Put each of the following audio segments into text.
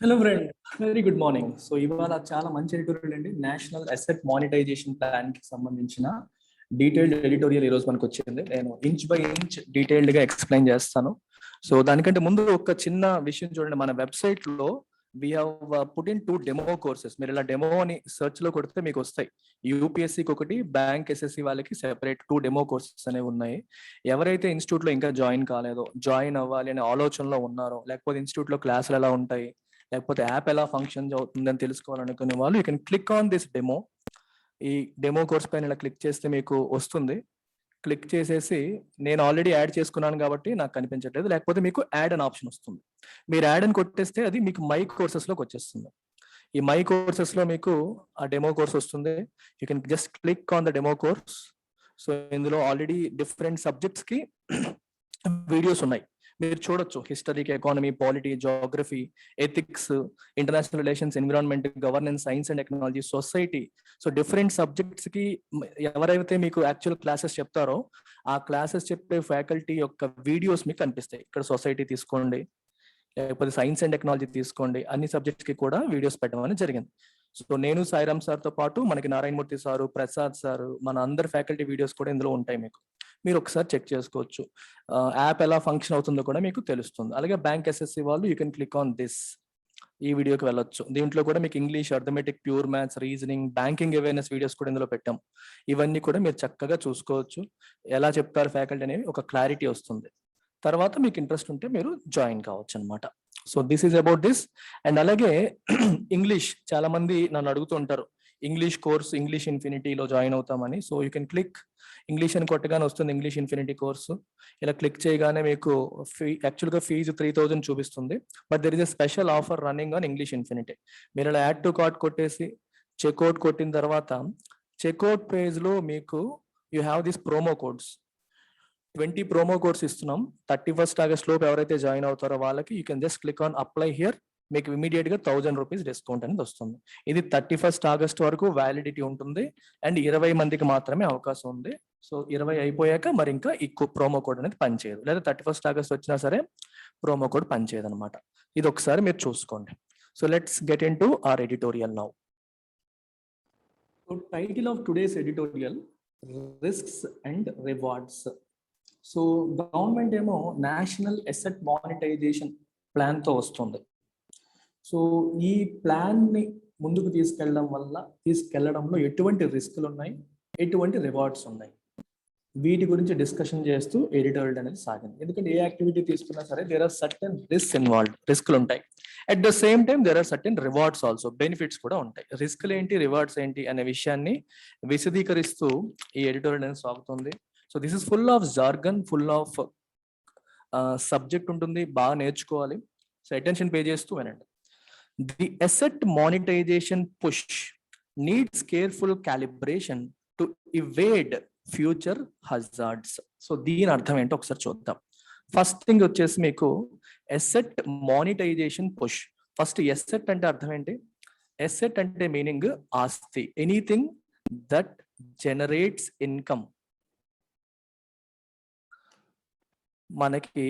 Hello friend, very good morning. So ఇవాళ చాలా మంచి ఎడిటోరియల్ అండి. నేషనల్ అసెట్ మానిటైజేషన్ ప్లాన్ కి సంబంధించిన డీటెయిల్డ్ ఎడిటోరియల్ ఈరోజు మనకు వచ్చింది. నేను ఇంచ్ బై ఇంచ్ డీటెయిల్డ్ గా ఎక్స్ప్లెయిన్ చేస్తాను. సో దానికంటే ముందు ఒక చిన్న విషయం చూడండి. మన వెబ్సైట్ లో we have put in 2 demo courses. మీరు ఇలా డెమో అని సెర్చ్ లో కొడితే మీకు వస్తాయి. యూపీఎస్సీకి ఒకటి, బ్యాంక్ ఎస్ఎస్సి వాళ్ళకి సెపరేట్ 2 డెమో కోర్సెస్ అనేవి ఉన్నాయి. ఎవరైతే ఇన్స్టిట్యూట్ లో ఇంకా జాయిన్ కాలేదో, జాయిన్ అవ్వాలి అనే ఆలోచనలో ఉన్నారో, లేకపోతే ఇన్స్టిట్యూట్ లో క్లాసులు ఎలా ఉంటాయి, లేకపోతే యాప్ ఎలా ఫంక్షన్ అవుతుందని తెలుసుకోవాలనుకునే వాళ్ళు you can click on this demo. ఈ డెమో కోర్స్ పైన ఇలా క్లిక్ చేస్తే మీకు వస్తుంది. క్లిక్ చేసేసి నేను ఆల్రెడీ యాడ్ చేసుకున్నాను కాబట్టి నాకు కనిపించట్లేదు, లేకపోతే మీకు యాడ్ అని ఆప్షన్ వస్తుంది. మీరు యాడ్ అని కొట్టేస్తే అది మీకు మై కోర్సెస్ లోకి వచ్చేస్తుంది. ఈ మై కోర్సెస్ లో మీకు ఆ డెమో కోర్స్ వస్తుంది. You can just click on the demo course. So ఇందులో ఆల్రెడీ డిఫరెంట్ సబ్జెక్ట్స్ కి వీడియోస్ ఉన్నాయి. మీరు చూడొచ్చు. హిస్టరీకి, economy, polity, geography, ethics, international relations, environment, governance, science and technology, society. So different subjects కి ఎవరైతే మీకు యాక్చువల్ క్లాసెస్ చెప్తారో ఆ క్లాసెస్ చెప్పే ఫ్యాకల్టీ యొక్క వీడియోస్ మీకు కనిపిస్తాయి. ఇక్కడ సొసైటీ తీసుకోండి, లేకపోతే సైన్స్ అండ్ టెక్నాలజీ తీసుకోండి, అన్ని సబ్జెక్ట్స్ కి కూడా వీడియోస్ పెట్టడం జరిగింది. సో నేను సాయిరామ్ సార్ తో పాటు మనకి నారాయణమూర్తి సారు, ప్రసాద్ సారు, మన అందరి ఫ్యాకల్టీ వీడియోస్ కూడా ఇందులో ఉంటాయి. మీకు మీరు ఒకసారి చెక్ చేసుకోవచ్చు. యాప్ ఎలా ఫంక్షన్ అవుతుందో కూడా మీకు తెలుస్తుంది. అలాగే బ్యాంక్ ఎస్ఎస్సి వాళ్ళు you can click on this. ఈ వీడియోకి వెళ్ళొచ్చు. దీంట్లో కూడా మీకు English, arithmetic, pure maths, reasoning, banking awareness videos కూడా ఇందులో పెట్టాం. ఇవన్నీ కూడా మీరు చక్కగా చూసుకోవచ్చు. ఎలా చెప్తారు ఫ్యాకల్టీ అనేవి ఒక క్లారిటీ వస్తుంది. తర్వాత మీకు ఇంట్రెస్ట్ ఉంటే మీరు జాయిన్ కావచ్చు అనమాట. So this is about this. And అలాగే ఇంగ్లీష్ చాలా మంది నన్ను అడుగుతూ ఉంటారు, ఇంగ్లీష్ కోర్స్ ఇంగ్లీష్ ఇన్ఫినిటీలో జాయిన్ అవుతామని. So you can click English అని కొట్టగానే వస్తుంది ఇంగ్లీష్ ఇన్ఫినిటీ కోర్సు. ఇలా క్లిక్ చేయగానే మీకు యాక్చువల్గా ఫీజు 3000 చూపిస్తుంది. But there is a special offer running on English infinity. మీరు ఇలా యాడ్ టు కార్ట్ కొట్టేసి చెక్అవుట్ కొట్టిన తర్వాత చెక్అవుట్ పేజ్ లో మీకు you have this promo codes. 20 promo codes ఇస్తున్నాం. 31st ఆగస్ట్ లోపు ఎవరైతే జాయిన్ అవుతారో వాళ్ళకి you can just click on apply here. మీకు ఇమీడియట్ గా 1000 రూపీస్ డిస్కౌంట్ అనేది వస్తుంది. ఇది 31st ఆగస్ట్ వరకు వ్యాలిడిటీ ఉంటుంది. అండ్ 20 మందికి మాత్రమే అవకాశం ఉంది. సో 20 అయిపోయాక మరి ఇంకా ఈ ప్రోమో కోడ్ అనేది పనిచేయదు, లేదా 31st ఆగస్ట్ వచ్చినా సరే ప్రోమో కోడ్ పనిచేయదు అనమాట. ఇది ఒకసారి మీరు చూసుకోండి. So let's get into our editorial now. So title of today's editorial, risks and rewards. So government ఏమో నేషనల్ అసెట్ మానిటైజేషన్ ప్లాన్ తో వస్తుంది. సో ఈ ప్లాన్ ని ముందుకు తీసుకెళ్లడంలో ఎటువంటి రిస్కులు ఉన్నాయి, ఎటువంటి రివార్డ్స్ ఉన్నాయి, వీటి గురించి డిస్కషన్ చేస్తూ ఎడిటోరియల్ అనేది సాగింది. ఎందుకంటే ఏ యాక్టివిటీ తీసుకున్నా సరే there are certain risk involved. రిస్కులు ఉంటాయి. At the same time there are certain rewards also, benefits కూడా ఉంటాయి. రిస్కులు ఏంటి, రివార్డ్స్ ఏంటి అనే విషయాన్ని విశదీకరిస్తూ ఈ ఎడిటోరియల్ అనేది సాగుతుంది. So this is full of jargon, full of subject ఉంటుంది, బాగా నేర్చుకోవాలి. సో అటెన్షన్ పే చేస్తూ వినండి. The asset monetisation push needs careful calibration to evade future hazards. So దీని అర్థం ఏంటో ఒకసారి చూద్దాం. ఫస్ట్ థింగ్ వచ్చేసి మీకు asset monetisation push. First asset అంటే అర్థం ఏంటి? అసెట్ అంటే మీనింగ్ ఆస్తి, ఎనీథింగ్ దట్ జనరేట్స్ ఇన్కమ్. మనకి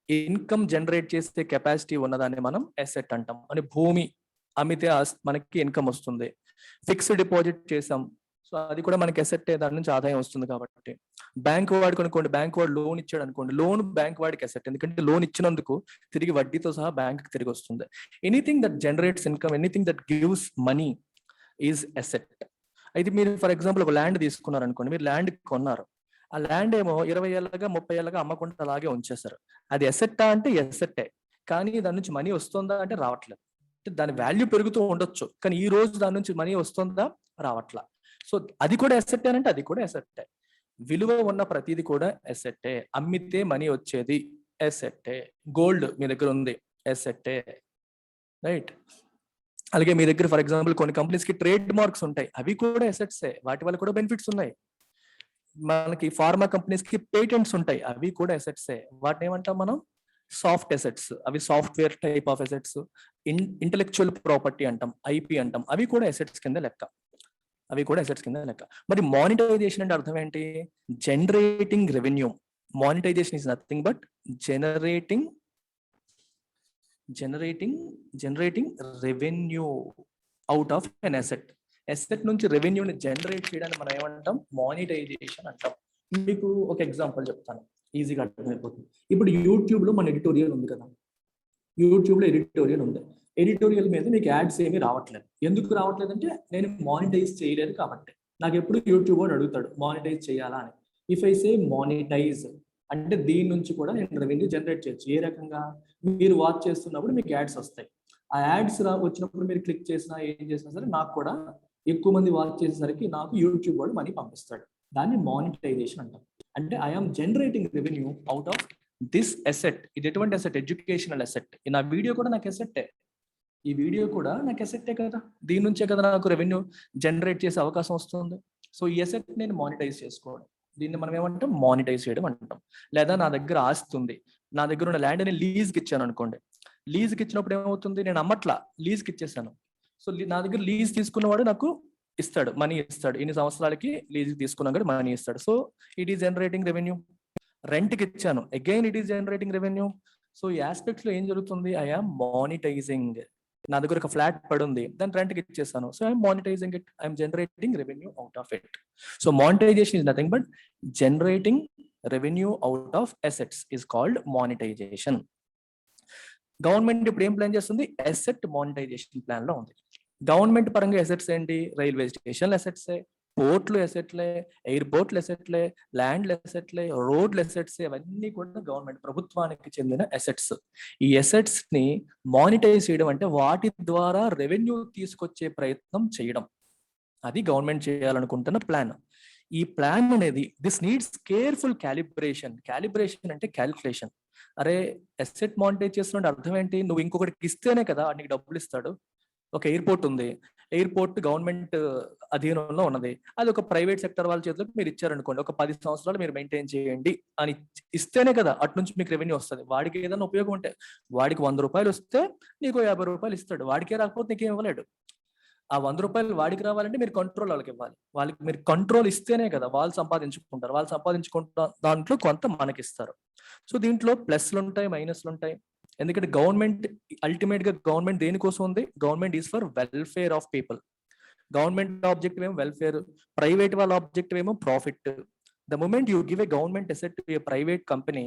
ఇన్కమ్ జనరేట్ చేసే కెపాసిటీ ఉన్నదాన్ని మనం అసెట్ అంటాం. అని భూమి అమ్మితే మనకి ఇన్కమ్ వస్తుంది. ఫిక్స్డ్ డిపాజిట్ చేసాం, సో అది కూడా మనకి అసెట్, దాని నుంచి ఆదాయం వస్తుంది. కాబట్టి బ్యాంక్ వాడికి అనుకోండి, బ్యాంక్ వాడు లోన్ ఇచ్చాడు అనుకోండి, లోన్ బ్యాంక్ వాడికి అసెట్, ఎందుకంటే లోన్ ఇచ్చినందుకు తిరిగి వడ్డీతో సహా బ్యాంక్ తిరిగి వస్తుంది. Anything that generates income, anything that gives money is asset. అయితే మీరు ఫర్ ఎగ్జాంపుల్ ఒక ల్యాండ్ తీసుకున్నారు అనుకోండి, మీరు ల్యాండ్ కొన్నారు, ఆ ల్యాండ్ ఏమో 20 ఏళ్ళగా 30 ఏళ్ళగా అమ్మకుండా అలాగే ఉంచేస్తారు. అది ఎసెట్టా అంటే ఎసెట్టే, కానీ దాని నుంచి మనీ వస్తుందా అంటే రావట్లేదు. దాని వాల్యూ పెరుగుతూ ఉండొచ్చు, కానీ ఈ రోజు దాని నుంచి మనీ వస్తుందా, రావట్లా. సో అది కూడా ఎసెట్టే అంటే అది కూడా ఎసెట్టే. విలువ ఉన్న ప్రతిది కూడా ఎసెట్టే. అమ్మితే మనీ వచ్చేది ఎసెట్టే. గోల్డ్ మీ దగ్గర ఉంది, ఎసెట్టే, రైట్? అలాగే మీ దగ్గర ఫర్ ఎగ్జాంపుల్ కొన్ని కంపెనీస్ కి ట్రేడ్ మార్క్స్ ఉంటాయి, అవి కూడా ఎసెట్సే, వాటి వల్ల కూడా బెనిఫిట్స్ ఉన్నాయి. మనకి ఫార్మా కంపెనీస్ కి పేటెంట్స్ ఉంటాయి, అవి కూడా అసెట్సే. వాటిని ఏమంటాం మనం? Soft assets. అవి software type of assets. Intellectual property అంటాం, ఐపి అంటాం, అవి కూడా అసెట్స్ కింద లెక్క. మరి మానిటైజేషన్ అంటే అర్థం ఏంటి? Generating revenue. Monetization is nothing but generating generating revenue out of an asset నుంచి రెవెన్యూని జనరేట్ చేయడానికి మనం ఏమంటాం, మానిటైజేషన్ అంటాం. మీకు ఒక ఎగ్జాంపుల్ చెప్తాను, ఈజీగా అర్థమైపోతుంది. ఇప్పుడు యూట్యూబ్లో మన ఎడిటోరియల్ ఉంది కదా, యూట్యూబ్లో ఎడిటోరియల్ ఉంది. ఎడిటోరియల్ మీద మీకు యాడ్స్ ఏమీ రావట్లేదు. ఎందుకు రావట్లేదు అంటే నేను మానిటైజ్ చేయలేదు కాబట్టి. నాకు ఎప్పుడు యూట్యూబ్ వాడు అడుగుతాడు మానిటైజ్ చేయాలా అని. ఇఫ్ ఐ సే మానిటైజ్ అంటే దీని నుంచి కూడా నేను రెవెన్యూ జనరేట్ చేయొచ్చు. ఏ రకంగా, మీరు వాచ్ చేస్తున్నప్పుడు మీకు యాడ్స్ వస్తాయి. ఆ యాడ్స్ వచ్చినప్పుడు మీరు క్లిక్ చేసినా ఏం చేసినా సరే నాకు కూడా ఎక్కువ మంది వాచ్ చేసేసరికి నాకు యూట్యూబ్ వాడు మనీ పంపిస్తాడు. దాన్ని మానిటైజేషన్ అంటాం. అంటే I'm generating revenue out of this asset. ఇది ఎటువంటి అసెట్? Educational asset. నా వీడియో కూడా నాకు అసెట్టే, ఈ వీడియో కూడా నాకు అసెట్టే కదా, దీని నుంచే కదా నాకు రెవెన్యూ జనరేట్ చేసే అవకాశం వస్తుంది. సో ఈ అసెట్ నేను మానిటైజ్ చేసుకోవడం, దీన్ని మనం ఏమంటాం, మానిటైజ్ చేయడం అంటాం. లేదా నా దగ్గర ఆస్తి ఉంది, నా దగ్గర ఉన్న ల్యాండ్ని లీజ్కి ఇచ్చాను అనుకోండి. లీజ్కి ఇచ్చినప్పుడు ఏమవుతుంది, నేను అమ్మట్లా, లీజ్కి ఇచ్చేసాను. సో నా దగ్గర లీజ్ తీసుకున్నవాడు నాకు ఇస్తాడు, మనీ ఇస్తాడు. ఇన్ని సంవత్సరాలకి లీజ్ తీసుకున్నా కూడా మనీ ఇస్తాడు. So it is generating revenue. రెంట్కి ఇచ్చాను, again it is generating revenue. So ఈ ఆస్పెక్ట్స్ లో ఏం జరుగుతుంది, ఐఎమ్ మానిటైజింగ్. నా దగ్గర ఒక ఫ్లాట్ పడి ఉంది, దాన్ని రెంట్కి ఇచ్చేసాను. So I'm monetizing it, I'm generating revenue out of it. So monetization is nothing but generating revenue out of assets is called monetization. Government ఇప్పుడు ఏం ప్లాన్ చేస్తుంది, అసెట్ మానిటైజేషన్ ప్లాన్ లో ఉంది. గవర్నమెంట్ పరంగా అసెట్స్ ఏంటి, రైల్వే స్టేషన్లు అసెట్సే, పోర్ట్లు అసెట్లే, ఎయిర్పోర్ట్లు అసెట్లే, ల్యాండ్లు అసెట్లే, రోడ్లు assets, అవన్నీ కూడా గవర్నమెంట్ ప్రభుత్వానికి చెందిన అసెట్స్. ఈ అసెట్స్ ని మానిటైజ్ చేయడం అంటే వాటి ద్వారా రెవెన్యూ తీసుకొచ్చే ప్రయత్నం చేయడం, అది గవర్నమెంట్ చేయాలనుకుంటున్న ప్లాన్. ఈ ప్లాన్ అనేది this needs careful calibration. Calibration అంటే క్యాలిక్యులేషన్. అరే అసెట్ మానిటైజ్ చేస్తున్న అర్థం ఏంటి, నువ్వు ఇంకొకటికి ఇస్తేనే కదా నీకు డబ్బులు ఇస్తాడు. ఒక ఎయిర్పోర్ట్ ఉంది, ఎయిర్పోర్ట్ గవర్నమెంట్ అధీనంలో ఉన్నది, అది ఒక ప్రైవేట్ సెక్టర్ వాళ్ళ చేతిలోకి మీరు ఇచ్చారనుకోండి, ఒక 10 సంవత్సరాలు మీరు మెయింటైన్ చేయండి అని ఇస్తేనే కదా అటు నుంచి మీకు రెవెన్యూ వస్తుంది. వాడికి ఏదైనా ఉపయోగం ఉంటే, వాడికి 100 రూపాయలు వస్తే నీకు 50 రూపాయలు ఇస్తాడు, వాడికే రాకపోతే నీకేం ఇవ్వలేడు. ఆ 100 రూపాయలు వాడికి రావాలంటే మీరు కంట్రోల్ వాళ్ళకి ఇవ్వాలి. వాళ్ళకి మీరు కంట్రోల్ ఇస్తేనే కదా వాళ్ళు సంపాదించుకుంటారు. వాళ్ళు సంపాదించుకుంటా దాంట్లో కొంత మనకి ఇస్తారు. సో దీంట్లో ప్లస్లు ఉంటాయి, మైనస్లు ఉంటాయి. ఎందుకంటే గవర్నమెంట్ అల్టిమేట్ గా గవర్నమెంట్ దేనికోసం ఉంది, government is for welfare of people. Government objective ఏమో వెల్ఫేర్, ప్రైవేట్ వాళ్ళ ఆబ్జెక్టివ్ ఏమో profit. The moment you give a government asset to a private company,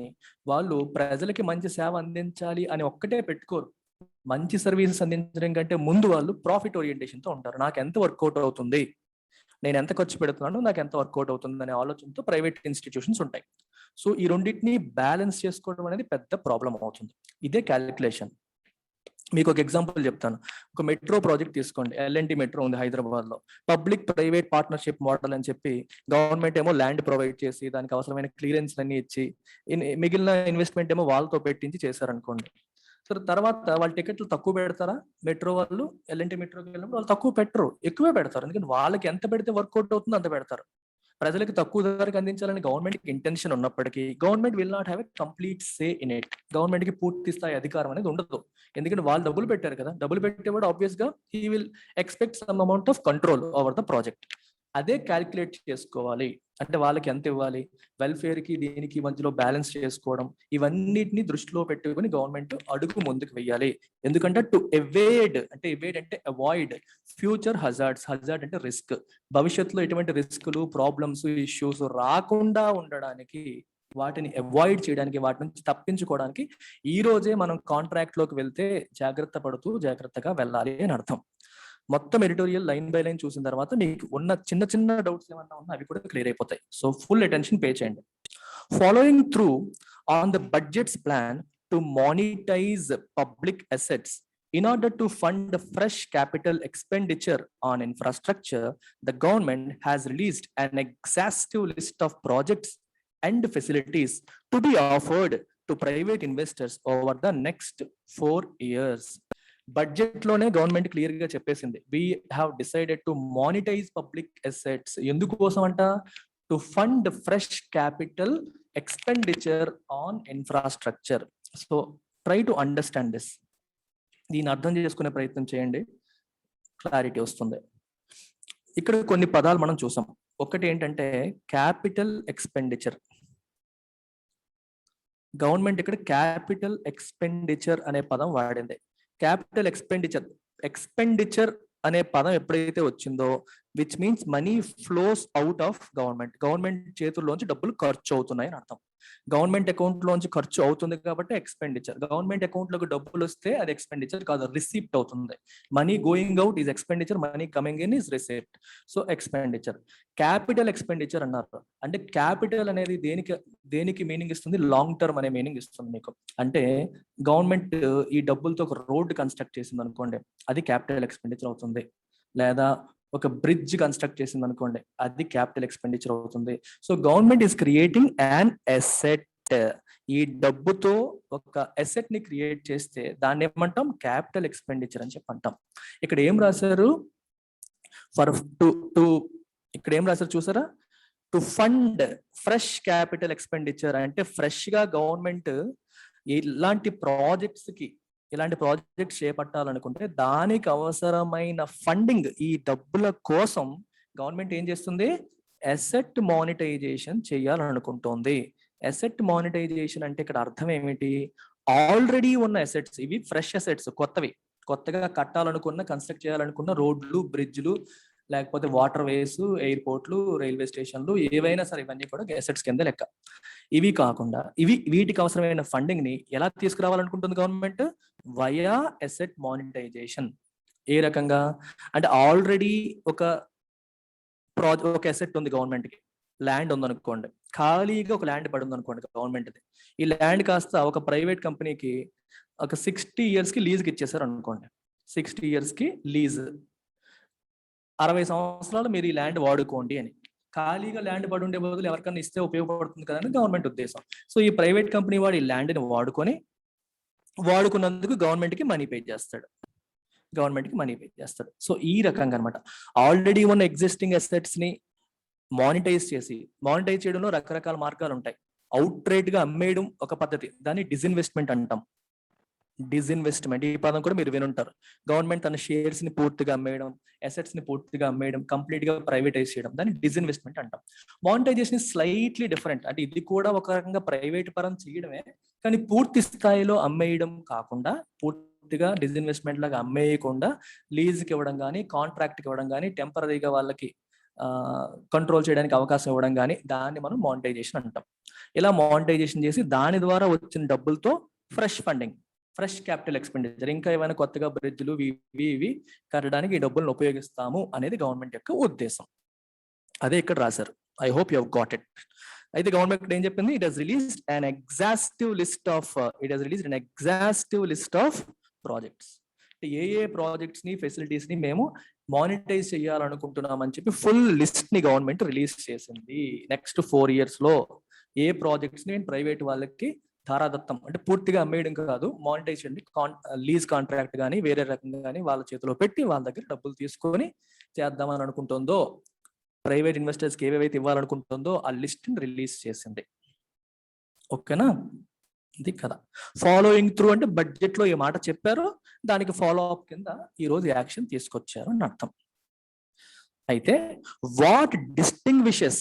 వాళ్ళు ప్రజలకి మంచి సేవ అందించాలి అని ఒక్కటే పెట్టుకోరు. మంచి సర్వీసెస్ అందించడం కంటే ముందు వాళ్ళు ప్రాఫిట్ ఓరియంటేషన్తో ఉంటారు. నాకు ఎంత వర్కౌట్ అవుతుంది, నేను ఎంత ఖర్చు పెడుతున్నాను, నాకు ఎంత వర్కౌట్ అవుతుంది అనే ఆలోచనతో ప్రైవేట్ ఇన్స్టిట్యూషన్స్ ఉంటాయి. సో ఈ రెండింటిని బ్యాలెన్స్ చేసుకోవడం అనేది పెద్ద ప్రాబ్లం అవుతుంది. ఇదే క్యాలిక్యులేషన్. మీకు ఒక ఎగ్జాంపుల్ చెప్తాను. ఒక మెట్రో ప్రాజెక్ట్ తీసుకోండి, ఎల్ఎన్టీ మెట్రో ఉంది హైదరాబాద్ లో. పబ్లిక్ ప్రైవేట్ పార్ట్నర్షిప్ మోడల్ అని చెప్పి గవర్నమెంట్ ఏమో ల్యాండ్ ప్రొవైడ్ చేసి దానికి అవసరమైన క్లియరెన్స్ అన్ని ఇచ్చి మిగిలిన ఇన్వెస్ట్మెంట్ ఏమో వాళ్ళతో పెట్టించి చేశారనుకోండి. సో తర్వాత వాళ్ళు టికెట్లు తక్కువ పెడతారా, మెట్రో వాళ్ళు ఎల్ఎన్టీ మెట్రోకి వెళ్ళినప్పుడు వాళ్ళు తక్కువ పెట్టరు, ఎక్కువే పెడతారు. ఎందుకంటే వాళ్ళకి ఎంత పెడితే వర్కౌట్ అవుతుందో అంత పెడతారు. ప్రజలకు తక్కువ ధరకు అందించాలని గవర్నమెంట్ ఇంటెన్షన్ ఉన్నప్పటికీ government will not have a complete say in it. Government కి పూర్తి స్థాయి అధికారం అనేది ఉండదు. ఎందుకంటే వాళ్ళు డబ్బులు పెట్టారు కదా, డబ్బులు పెట్టేవాడు ఆబ్వియస్ గా he will expect some amount of control over the project. అదే క్యాలిక్యులేట్ చేసుకోవాలి. అంటే వాళ్ళకి ఎంత ఇవ్వాలి, వెల్ఫేర్ కి దీనికి మధ్యలో బ్యాలెన్స్ చేసుకోవడం, ఇవన్నిటిని దృష్టిలో పెట్టుకుని గవర్నమెంట్ అడుగు ముందుకు వెయ్యాలి. ఎందుకంటే టు ఎవేడ్ అంటే అవాయిడ్ ఫ్యూచర్ హజార్డ్స్. హజార్డ్ అంటే రిస్క్. భవిష్యత్తులో ఎటువంటి రిస్కులు, ప్రాబ్లమ్స్, ఇష్యూస్ రాకుండా ఉండడానికి, వాటిని అవాయిడ్ చేయడానికి, వాటి నుంచి తప్పించుకోవడానికి ఈ రోజే మనం కాంట్రాక్ట్ లోకి వెళ్తే జాగ్రత్త పడుతూ జాగ్రత్తగా వెళ్ళాలి అని అర్థం. మొత్తం ఎడిటోరియల్ లైన్ బై లైన్ చూసిన తర్వాత మీకు ఉన్న చిన్న చిన్న డౌట్స్ ఏమన్నా ఉన్నా అవి కూడా క్లియర్ అయిపోతాయి. సో ఫుల్ అటెన్షన్ పే చేయండి. Following through on the budgets plan to monetize public assets in order to fund the fresh capital expenditure on infrastructure, the government has released an exhaustive list of projects and facilities to be offered to private investors over the next 4 years. Budget లోనే government clear గా చెప్పేసింది, we have decided to monetize public assets. ఎందుకోసం అంట, to fund fresh capital expenditure on infrastructure. So try to understand this. దీన్ని అర్థం చేసుకునే ప్రయత్నం చేయండి, క్లారిటీ వస్తుంది. ఇక్కడ కొన్ని పదాలు మనం చూసాం. ఒకటి ఏంటంటే క్యాపిటల్ ఎక్స్పెండిచర్. గవర్నమెంట్ ఇక్కడ క్యాపిటల్ ఎక్స్పెండిచర్ అనే పదం వాడింది. క్యాపిటల్ ఎక్స్పెండిచర్ అనే పదం ఎప్పుడైతే వచ్చిందో which means money flows out of government చేతుల్లోంచి డబ్బులు ఖర్చు అవుతున్నాయి అని అర్థం. గవర్నమెంట్ అకౌంట్ లోంచి ఖర్చు అవుతుంది కాబట్టి ఎక్స్పెండిచర్. గవర్నమెంట్ అకౌంట్ లోకి డబ్బులు వస్తే అది ఎక్స్పెండిచర్ కాదు, రిసిప్ట్ అవుతుంది. Money going out is expenditure, money coming in is receipt. So expenditure. Capital expenditure అన్నారు అంటే క్యాపిటల్ అనేది దేనికి మీనింగ్ ఇస్తుంది? లాంగ్ టర్మ్ అనే మీనింగ్ ఇస్తుంది మీకు. అంటే గవర్నమెంట్ ఈ డబ్బులతో ఒక రోడ్డు కన్స్ట్రక్ట్ చేసింది అనుకోండి, అది క్యాపిటల్ ఎక్స్పెండిచర్ అవుతుంది. లేదా ఒక బ్రిడ్జ్ కన్స్ట్రక్ట్ చేసింది అనుకోండి, అది క్యాపిటల్ ఎక్స్పెండిచర్ అవుతుంది. So government is creating an asset. ఈ డబ్బుతో ఒక అసెట్ ని క్రియేట్ చేస్తే దాన్ని ఏమంటాం? క్యాపిటల్ ఎక్స్పెండిచర్ అని చెప్పి అంటాం. ఇక్కడ ఏం రాశారు? ఇక్కడ ఏం రాశారు చూసారా? To fund fresh capital expenditure అంటే ఫ్రెష్ గా గవర్నమెంట్ ఇలాంటి ప్రాజెక్ట్స్ చేపట్టాలనుకుంటే దానికి అవసరమైన ఫండింగ్, ఈ డబ్బుల కోసం గవర్నమెంట్ ఏం చేస్తుంది? అసెట్ మానిటైజేషన్ చేయాలనుకుంటోంది. అసెట్ మానిటైజేషన్ అంటే ఇక్కడ అర్థం ఏమిటి? ఆల్రెడీ ఉన్న అసెట్స్, ఇవి ఫ్రెష్ అసెట్స్, కొత్తగా కట్టాలనుకున్న, కన్స్ట్రక్ట్ చేయాలనుకున్న రోడ్లు, బ్రిడ్జ్లు, లేకపోతే వాటర్ వేస్, ఎయిర్పోర్ట్లు, రైల్వే స్టేషన్లు, ఏవైనా సరే ఇవన్నీ కూడా అసెట్స్ కింద లెక్క. ఇవి కాకుండా వీటికి అవసరమైన ఫండింగ్ ని ఎలా తీసుకురావాలనుకుంటుంది గవర్నమెంట్? Via asset monetisation. ఏ రకంగా అంటే ఆల్రెడీ ఒక అసెట్ ఉంది గవర్నమెంట్ కి, ల్యాండ్ ఉందనుకోండి, ఖాళీగా ఒక ల్యాండ్ పడి ఉందనుకోండి గవర్నమెంట్ది. ఈ ల్యాండ్ కాస్త ఒక ప్రైవేట్ కంపెనీకి ఒక 60 years కి లీజ్కి ఇచ్చేసారు అనుకోండి. 60 years కి లీజ్, 60 సంవత్సరాలు మీరు ఈ ల్యాండ్ వాడుకోండి అని. ఖాళీగా ల్యాండ్ పడి ఉండే బదులు ఎవరికైనా ఇస్తే ఉపయోగపడుతుంది కదా అని గవర్నమెంట్ ఉద్దేశం. సో ఈ ప్రైవేట్ కంపెనీ వాడు ఈ ల్యాండ్ని వాడుకున్నందుకు గవర్నమెంట్ కి మనీ పే చేస్తాడు. సో ఈ రకంగా అనమాట ఆల్రెడీ ఉన్న ఎగ్జిస్టింగ్ అసెట్స్ ని మానిటైజ్ చేయడంలో రకరకాల మార్గాలు ఉంటాయి. అవుట్ రైట్ గా అమ్మేయడం ఒక పద్ధతి, దాన్ని డిస్ఇన్వెస్ట్మెంట్ అంటాం. డిస్ఇన్వెస్ట్మెంట్, ఈ పదం కూడా మీరు వినుంటారు. గవర్నమెంట్ తన షేర్స్ ని పూర్తిగా అమ్మేయడం, అసెట్స్ ని పూర్తిగా అమ్మేయడం, కంప్లీట్ గా ప్రైవేటైజ్ చేయడం, దాన్ని డిస్ఇన్వెస్ట్మెంట్ అంటాం. Monetization slightly different. అంటే ఇది కూడా ఒక రకంగా ప్రైవేట్ పరం చేయడమే, కానీ పూర్తి స్థాయిలో అమ్మేయడం కాకుండా, పూర్తిగా డిస్ఇన్వెస్ట్మెంట్ లాగా అమ్మేయకుండా లీజ్కి ఇవ్వడం కానీ, కాంట్రాక్ట్కి ఇవ్వడం కానీ, టెంపరీగా వాళ్ళకి కంట్రోల్ చేయడానికి అవకాశం ఇవ్వడం కానీ, దాన్ని మనం మానిటైజేషన్ అంటాం. ఇలా మానిటైజేషన్ చేసి దాని ద్వారా వచ్చిన డబ్బులతో ఫ్రెష్ క్యాపిటల్ ఎక్స్పెండిచర్, ఇంకా ఏమైనా కొత్తగా బ్రిడ్జ్లు ఇవి కట్టడానికి ఈ డబ్బులను ఉపయోగిస్తాము అనేది గవర్నమెంట్ యొక్క ఉద్దేశం. అదే ఇక్కడ రాశారు. I hope you have got it. అయితే గవర్నమెంట్ ఏం చెప్పింది? It has released an exhaustive list of projects. A projects ని, ఫెసిలిటీస్ ని మేము మానిటైజ్ చేయాలనుకుంటున్నాం అని చెప్పి ఫుల్ లిస్ట్ ని గవర్నమెంట్ రిలీజ్ చేసింది. నెక్స్ట్ 4 years లో ఏ ప్రాజెక్ట్స్ ని ప్రైవేట్ వాళ్ళకి ధారాదత్తం, అంటే పూర్తిగా అమ్మేయడం కాదు, మానిటైజ్ చేయండి, లీజ్ కాంట్రాక్ట్ కానీ వేరే రకంగా కానీ వాళ్ళ చేతిలో పెట్టి వాళ్ళ దగ్గర డబ్బులు తీసుకొని చేద్దామని అనుకుంటుందో, ప్రైవేట్ ఇన్వెస్టర్స్కి ఏవేవైతే ఇవ్వాలనుకుంటుందో ఆ లిస్ట్ ని రిలీజ్ చేసింది. ఓకేనా? ఇది కదా. ఫాలోయింగ్ త్రూ అంటే బడ్జెట్ లో ఏ మాట చెప్పారో దానికి ఫాలో అప్ కింద ఈ రోజు యాక్షన్ తీసుకొచ్చారు అని అర్థం. అయితే what distinguishes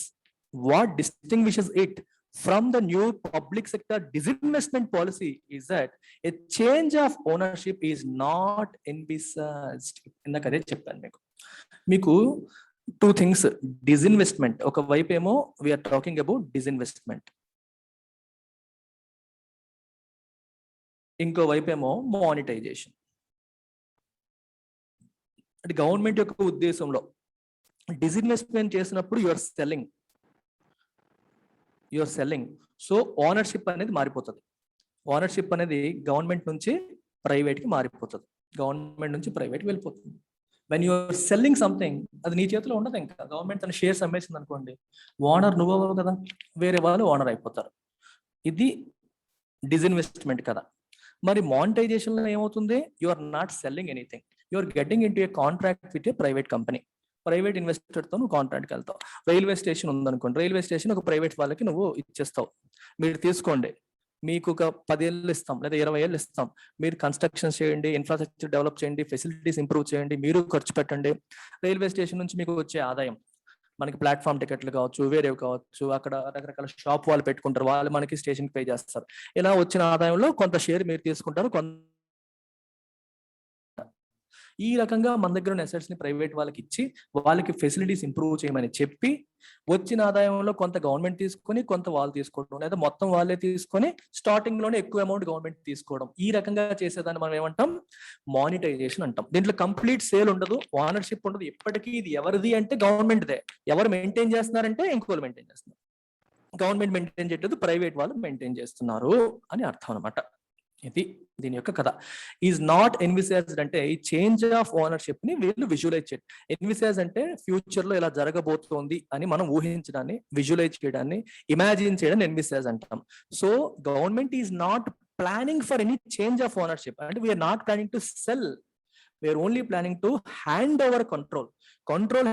it from the new public sector disinvestment policy is that a change of ownership is not envisaged. ఇందాక అదే చెప్పాను మీకు 2 things. డిస్ఇన్వెస్ట్మెంట్ ఒక వైపు ఏమో వీఆర్ టాకింగ్ అబౌట్ డిస్ఇన్వెస్ట్మెంట్, ఇంకో వైపు ఏమో మానిటైజేషన్. అంటే గవర్నమెంట్ యొక్క ఉద్దేశంలో డిస్ఇన్వెస్ట్మెంట్ చేసినప్పుడు you are selling. So ownership అనేది మారిపోతుంది. ఓనర్షిప్ అనేది గవర్నమెంట్ నుంచి ప్రైవేట్కి మారిపోతుంది, గవర్నమెంట్ నుంచి ప్రైవేట్కి వెళ్ళిపోతుంది. వెన్ యూఆర్ సెల్లింగ్ సంథింగ్, అది నీ చేతిలో ఉండదు. ఇంకా గవర్నమెంట్ తన షేర్స్ అమ్మేసింది అనుకోండి, ఓనర్ నువ్వు అవ్వవు కదా, వేరే వాళ్ళు ఓనర్ అయిపోతారు. ఇది డిస్ఇన్వెస్ట్మెంట్ కదా. మరి మానిటైజేషన్ లో ఏమవుతుంది? You are not selling anything, you are getting in to a contract with a private company. Private investor తో నువ్వు కాంట్రాక్ట్కి వెళ్తావు. రైల్వే స్టేషన్ ఉందనుకోండి, రైల్వే స్టేషన్ ఒక ప్రైవేట్ వాళ్ళకి నువ్వు ఇచ్చేస్తావు. మీరు తీసుకోండి, మీకు ఒక 10 ఏళ్ళు ఇస్తాం లేదా 20 ఏళ్ళు ఇస్తాం, మీరు కన్స్ట్రక్షన్ చేయండి, ఇన్ఫ్రాస్ట్రక్చర్ డెవలప్ చేయండి, ఫెసిలిటీస్ ఇంప్రూవ్ చేయండి, మీరు ఖర్చు పెట్టండి. రైల్వే స్టేషన్ నుంచి మీకు వచ్చే ఆదాయం మనకి ప్లాట్ఫామ్ టికెట్లు కావచ్చు, వేరేవి కావచ్చు, అక్కడ రకరకాల షాప్ వాళ్ళు పెట్టుకుంటారు, వాళ్ళు మనకి స్టేషన్ పే చేస్తారు. ఇలా వచ్చిన ఆదాయంలో కొంత షేర్ మీరు తీసుకుంటారు. ఈ రకంగా మన దగ్గర ఉన్న అసెట్స్ ని ప్రైవేట్ వాళ్ళకి ఇచ్చి వాళ్ళకి ఫెసిలిటీస్ ఇంప్రూవ్ చేయమని చెప్పి వచ్చిన ఆదాయంలో కొంత గవర్నమెంట్ తీసుకొని కొంత వాళ్ళు తీసుకోవడం, లేదా మొత్తం వాళ్ళే తీసుకొని స్టార్టింగ్ లోనే ఎక్కువ అమౌంట్ గవర్నమెంట్ తీసుకోవడం, ఈ రకంగా చేసేదాన్ని మనం ఏమంటాం, మానిటైజేషన్ అంటాం. దీంట్లో కంప్లీట్ సేల్ ఉండదు, ఓనర్షిప్ ఉండదు, ఎప్పటికీ ఇది ఎవరిది అంటే గవర్నమెంట్దే. ఎవరు మెయింటైన్ చేస్తున్నారంటే ఇంకోళ్ళు మెయింటైన్ చేస్తున్నారు. గవర్నమెంట్ మెయింటైన్ చేయట్లేదు, ప్రైవేట్ వాళ్ళు మెయింటైన్ చేస్తున్నారు అని అర్థం అనమాట. ఇది దీని యొక్క కథ. ఈజ్ నాట్ ఎన్విసేజ్డ్ అంటే ఈ చేంజ్ ఆఫ్ ఓనర్షిప్ ని వీళ్ళు విజువలైజ్ చేయడం. ఎన్విసేజ్ అంటే ఫ్యూచర్ లో ఇలా జరగబోతోంది అని మనం ఊహించడాన్ని, విజువలైజ్ చేయడాన్ని, ఇమాజిన్ చేయడాన్ని ఎన్విసేజ్ అంటాం. So government is not planning for any change of ownership. అంటే we're not planning to sell, we're only planning to hand over control.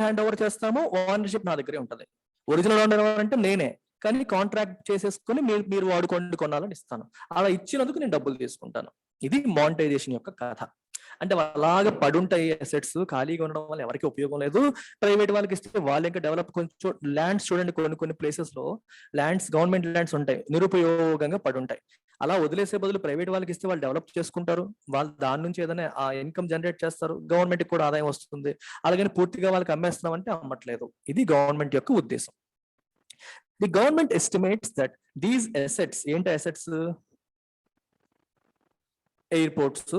Hand over చేస్తాము, ఓనర్షిప్ నా దగ్గరే ఉంటుంది. ఒరిజినల్ ఓనర్ అంటే నేనే, కానీ కాంట్రాక్ట్ చేసేసుకుని మీరు వాడుకోండి, కొనాలని ఇస్తాను. అలా ఇచ్చినందుకు నేను డబ్బులు తీసుకుంటాను. ఇది మానిటైజేషన్ యొక్క కథ. అంటే అలాగే పడుంటాయి అసెట్స్, ఖాళీగా ఉండడం వల్ల ఎవరికి ఉపయోగం లేదు. ప్రైవేట్ వాళ్ళకి ఇస్తే వాళ్ళు ఇంకా డెవలప్, కొంచెం ల్యాండ్స్ చూడండి, కొన్ని ప్లేసెస్ లో ల్యాండ్స్, గవర్నమెంట్ ల్యాండ్స్ ఉంటాయి, నిరుపయోగంగా పడుంటాయి. అలా వదిలేసే బదులు ప్రైవేట్ వాళ్ళకి ఇస్తే వాళ్ళు డెవలప్ చేసుకుంటారు, వాళ్ళు దాని నుంచి ఏదైనా ఆ ఇన్కమ్ జనరేట్ చేస్తారు, గవర్నమెంట్ కూడా ఆదాయం వస్తుంది. అలాగని పూర్తిగా వాళ్ళకి అమ్మేస్తున్నామంటే అమ్మట్లేదు. ఇది గవర్నమెంట్ యొక్క ఉద్దేశం. The government estimates that these assets, ఏంటి assets? Airports,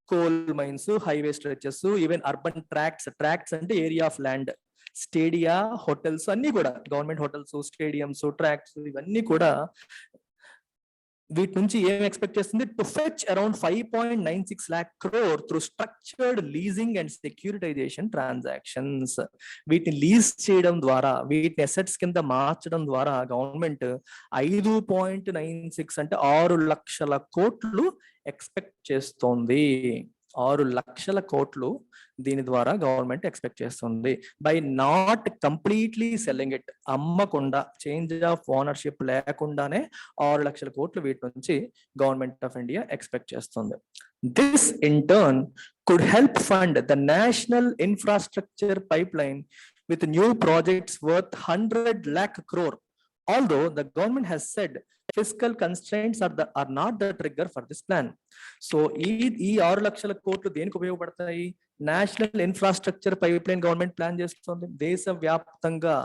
coal mines, highway stretches, even urban tracts అంటే area of land, stadia, hotels అన్ని కూడా, గవర్నమెంట్ హోటల్స్, స్టేడియంస్, ట్రాక్ట్స్, ఇవన్నీ కూడా వీటి నుంచి ఏం ఎక్స్పెక్ట్ చేస్తుంది? To fetch around 5.96 lakh crore through structured leasing and securitisation transactions. వీటిని లీజ్ చేయడం ద్వారా, వీటిని అసెట్స్ కింద మార్చడం ద్వారా గవర్నమెంట్ 5.96 అంటే 6 లక్షల కోట్లు ఎక్స్పెక్ట్ చేస్తోంది. 6 లక్షల కోట్లు దీని ద్వారా గవర్నమెంట్ ఎక్స్పెక్ట్ చేస్తుంది. By not completely selling it, అమ్మకుండా, చేంజ్ ఆఫ్ ఓనర్షిప్ లేకుండానే 6 లక్షల కోట్లు వీటి నుంచి గవర్నమెంట్ ఆఫ్ ఇండియా ఎక్స్పెక్ట్ చేస్తుంది. This in turn could help fund the national infrastructure pipeline with new projects worth 100 lakh crore. Although the government has said fiscal constraints are not the trigger for this plan. So ఈ 6 లక్షల కోట్లు దేనికి ఉపయోగపడతాయి? National infrastructure pipe line government plan చేస్తుంది. దేశవ్యాప్తంగా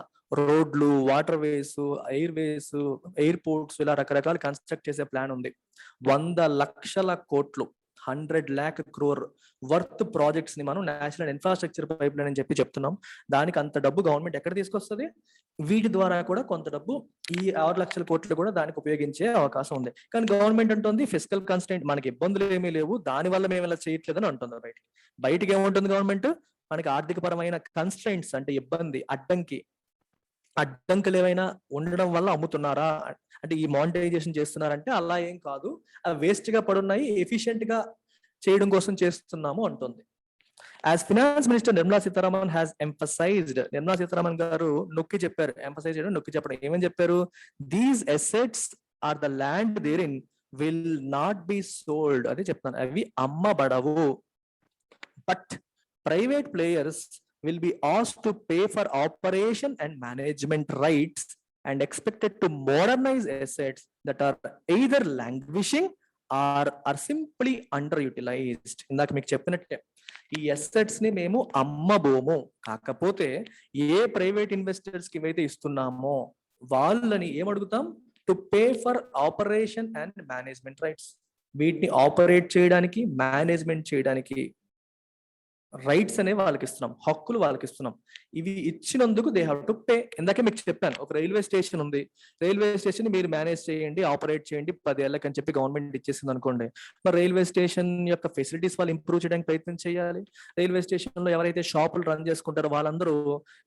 రోడ్లు, water ways, air వేస్, airports, ఇలా రకరకాల కన్స్ట్రక్ట్ చేసే ప్లాన్ ఉంది. 100 లక్షల కోట్లు, 100 lakh crore వర్త్ ప్రాజెక్ట్స్ ని మనం నేషనల్ ఇన్ఫ్రాస్ట్రక్చర్ పైప్ లైన్ అని చెప్తున్నాం. దానికి అంత డబ్బు గవర్నమెంట్ ఎక్కడ తీసుకొస్తుంది? వీటి ద్వారా కూడా కొంత డబ్బు, ఈ 6 లక్షల కోట్లు కూడా దానికి ఉపయోగించే అవకాశం ఉంది. కానీ గవర్నమెంట్ అంటుంది ఫిస్కల్ కన్స్టెంట్, మనకి ఇబ్బందులు ఏమీ లేవు, దాని వల్ల మేము ఇలా చేయట్లేదని అంటుంది. బయటికి ఏముంటుంది గవర్నమెంట్? మనకి ఆర్థిక పరమైన కన్స్ట్రెంట్స్ అంటే ఇబ్బంది, అడ్డంకులు ఏమైనా ఉండడం వల్ల అమ్ముతున్నారా అంటే, ఈ మానిటైజేషన్ చేస్తున్నారంటే అలా ఏం కాదు, అవి వేస్ట్ గా పడున్నాయి, ఎఫిషియెంట్ గా చేయడం కోసం చేస్తున్నాము అంటుంది. As finance minister Nirmala Sitharaman has emphasized, Nirmala Sitharaman గారు నొక్కి చెప్పారు, ఎంఫసైజ్ చేయడం, నొక్కి చెప్పడం. ఏమని చెప్పారు? These assets are the land there in will not be sold, అదే చెప్తాను, అవి అమ్మబడవు. But private players will be asked to pay for operation and management rights and expected to modernize assets that are either languishing or are simply underutilized. ఇందాక మీకు చెప్పినట్టే ఈ assets ని మేము అమ్మబోము, కాకపోతే ఏ ప్రైవేట్ ఇన్వెస్టర్స్ కి ఏవైతే ఇస్తున్నామో వాళ్ళని ఏమడుగుతాం? To pay for operation and management rights. వీటిని ఆపరేట్ చేయడానికి, మేనేజ్మెంట్ చేయడానికి రైట్స్ అనేవి వాళ్ళకి ఇస్తున్నాం, హక్కులు వాళ్ళకి ఇస్తున్నాం. ఇవి ఇచ్చినందుకు దే హ్యావ్ టు పే. ఇందాకే మీకు చెప్పాను, ఒక రైల్వే స్టేషన్ ఉంది, రైల్వే స్టేషన్ మీరు మేనేజ్ చేయండి, ఆపరేట్ చేయండి 10 ఏళ్ళకి అని చెప్పి గవర్నమెంట్ ఇచ్చేసింది అనుకోండి. మరి రైల్వే స్టేషన్ యొక్క ఫెసిలిటీస్ వాళ్ళు ఇంప్రూవ్ చేయడానికి ప్రయత్నం చేయాలి. రైల్వే స్టేషన్ లో ఎవరైతే షాపులు రన్ చేసుకుంటారో వాళ్ళందరూ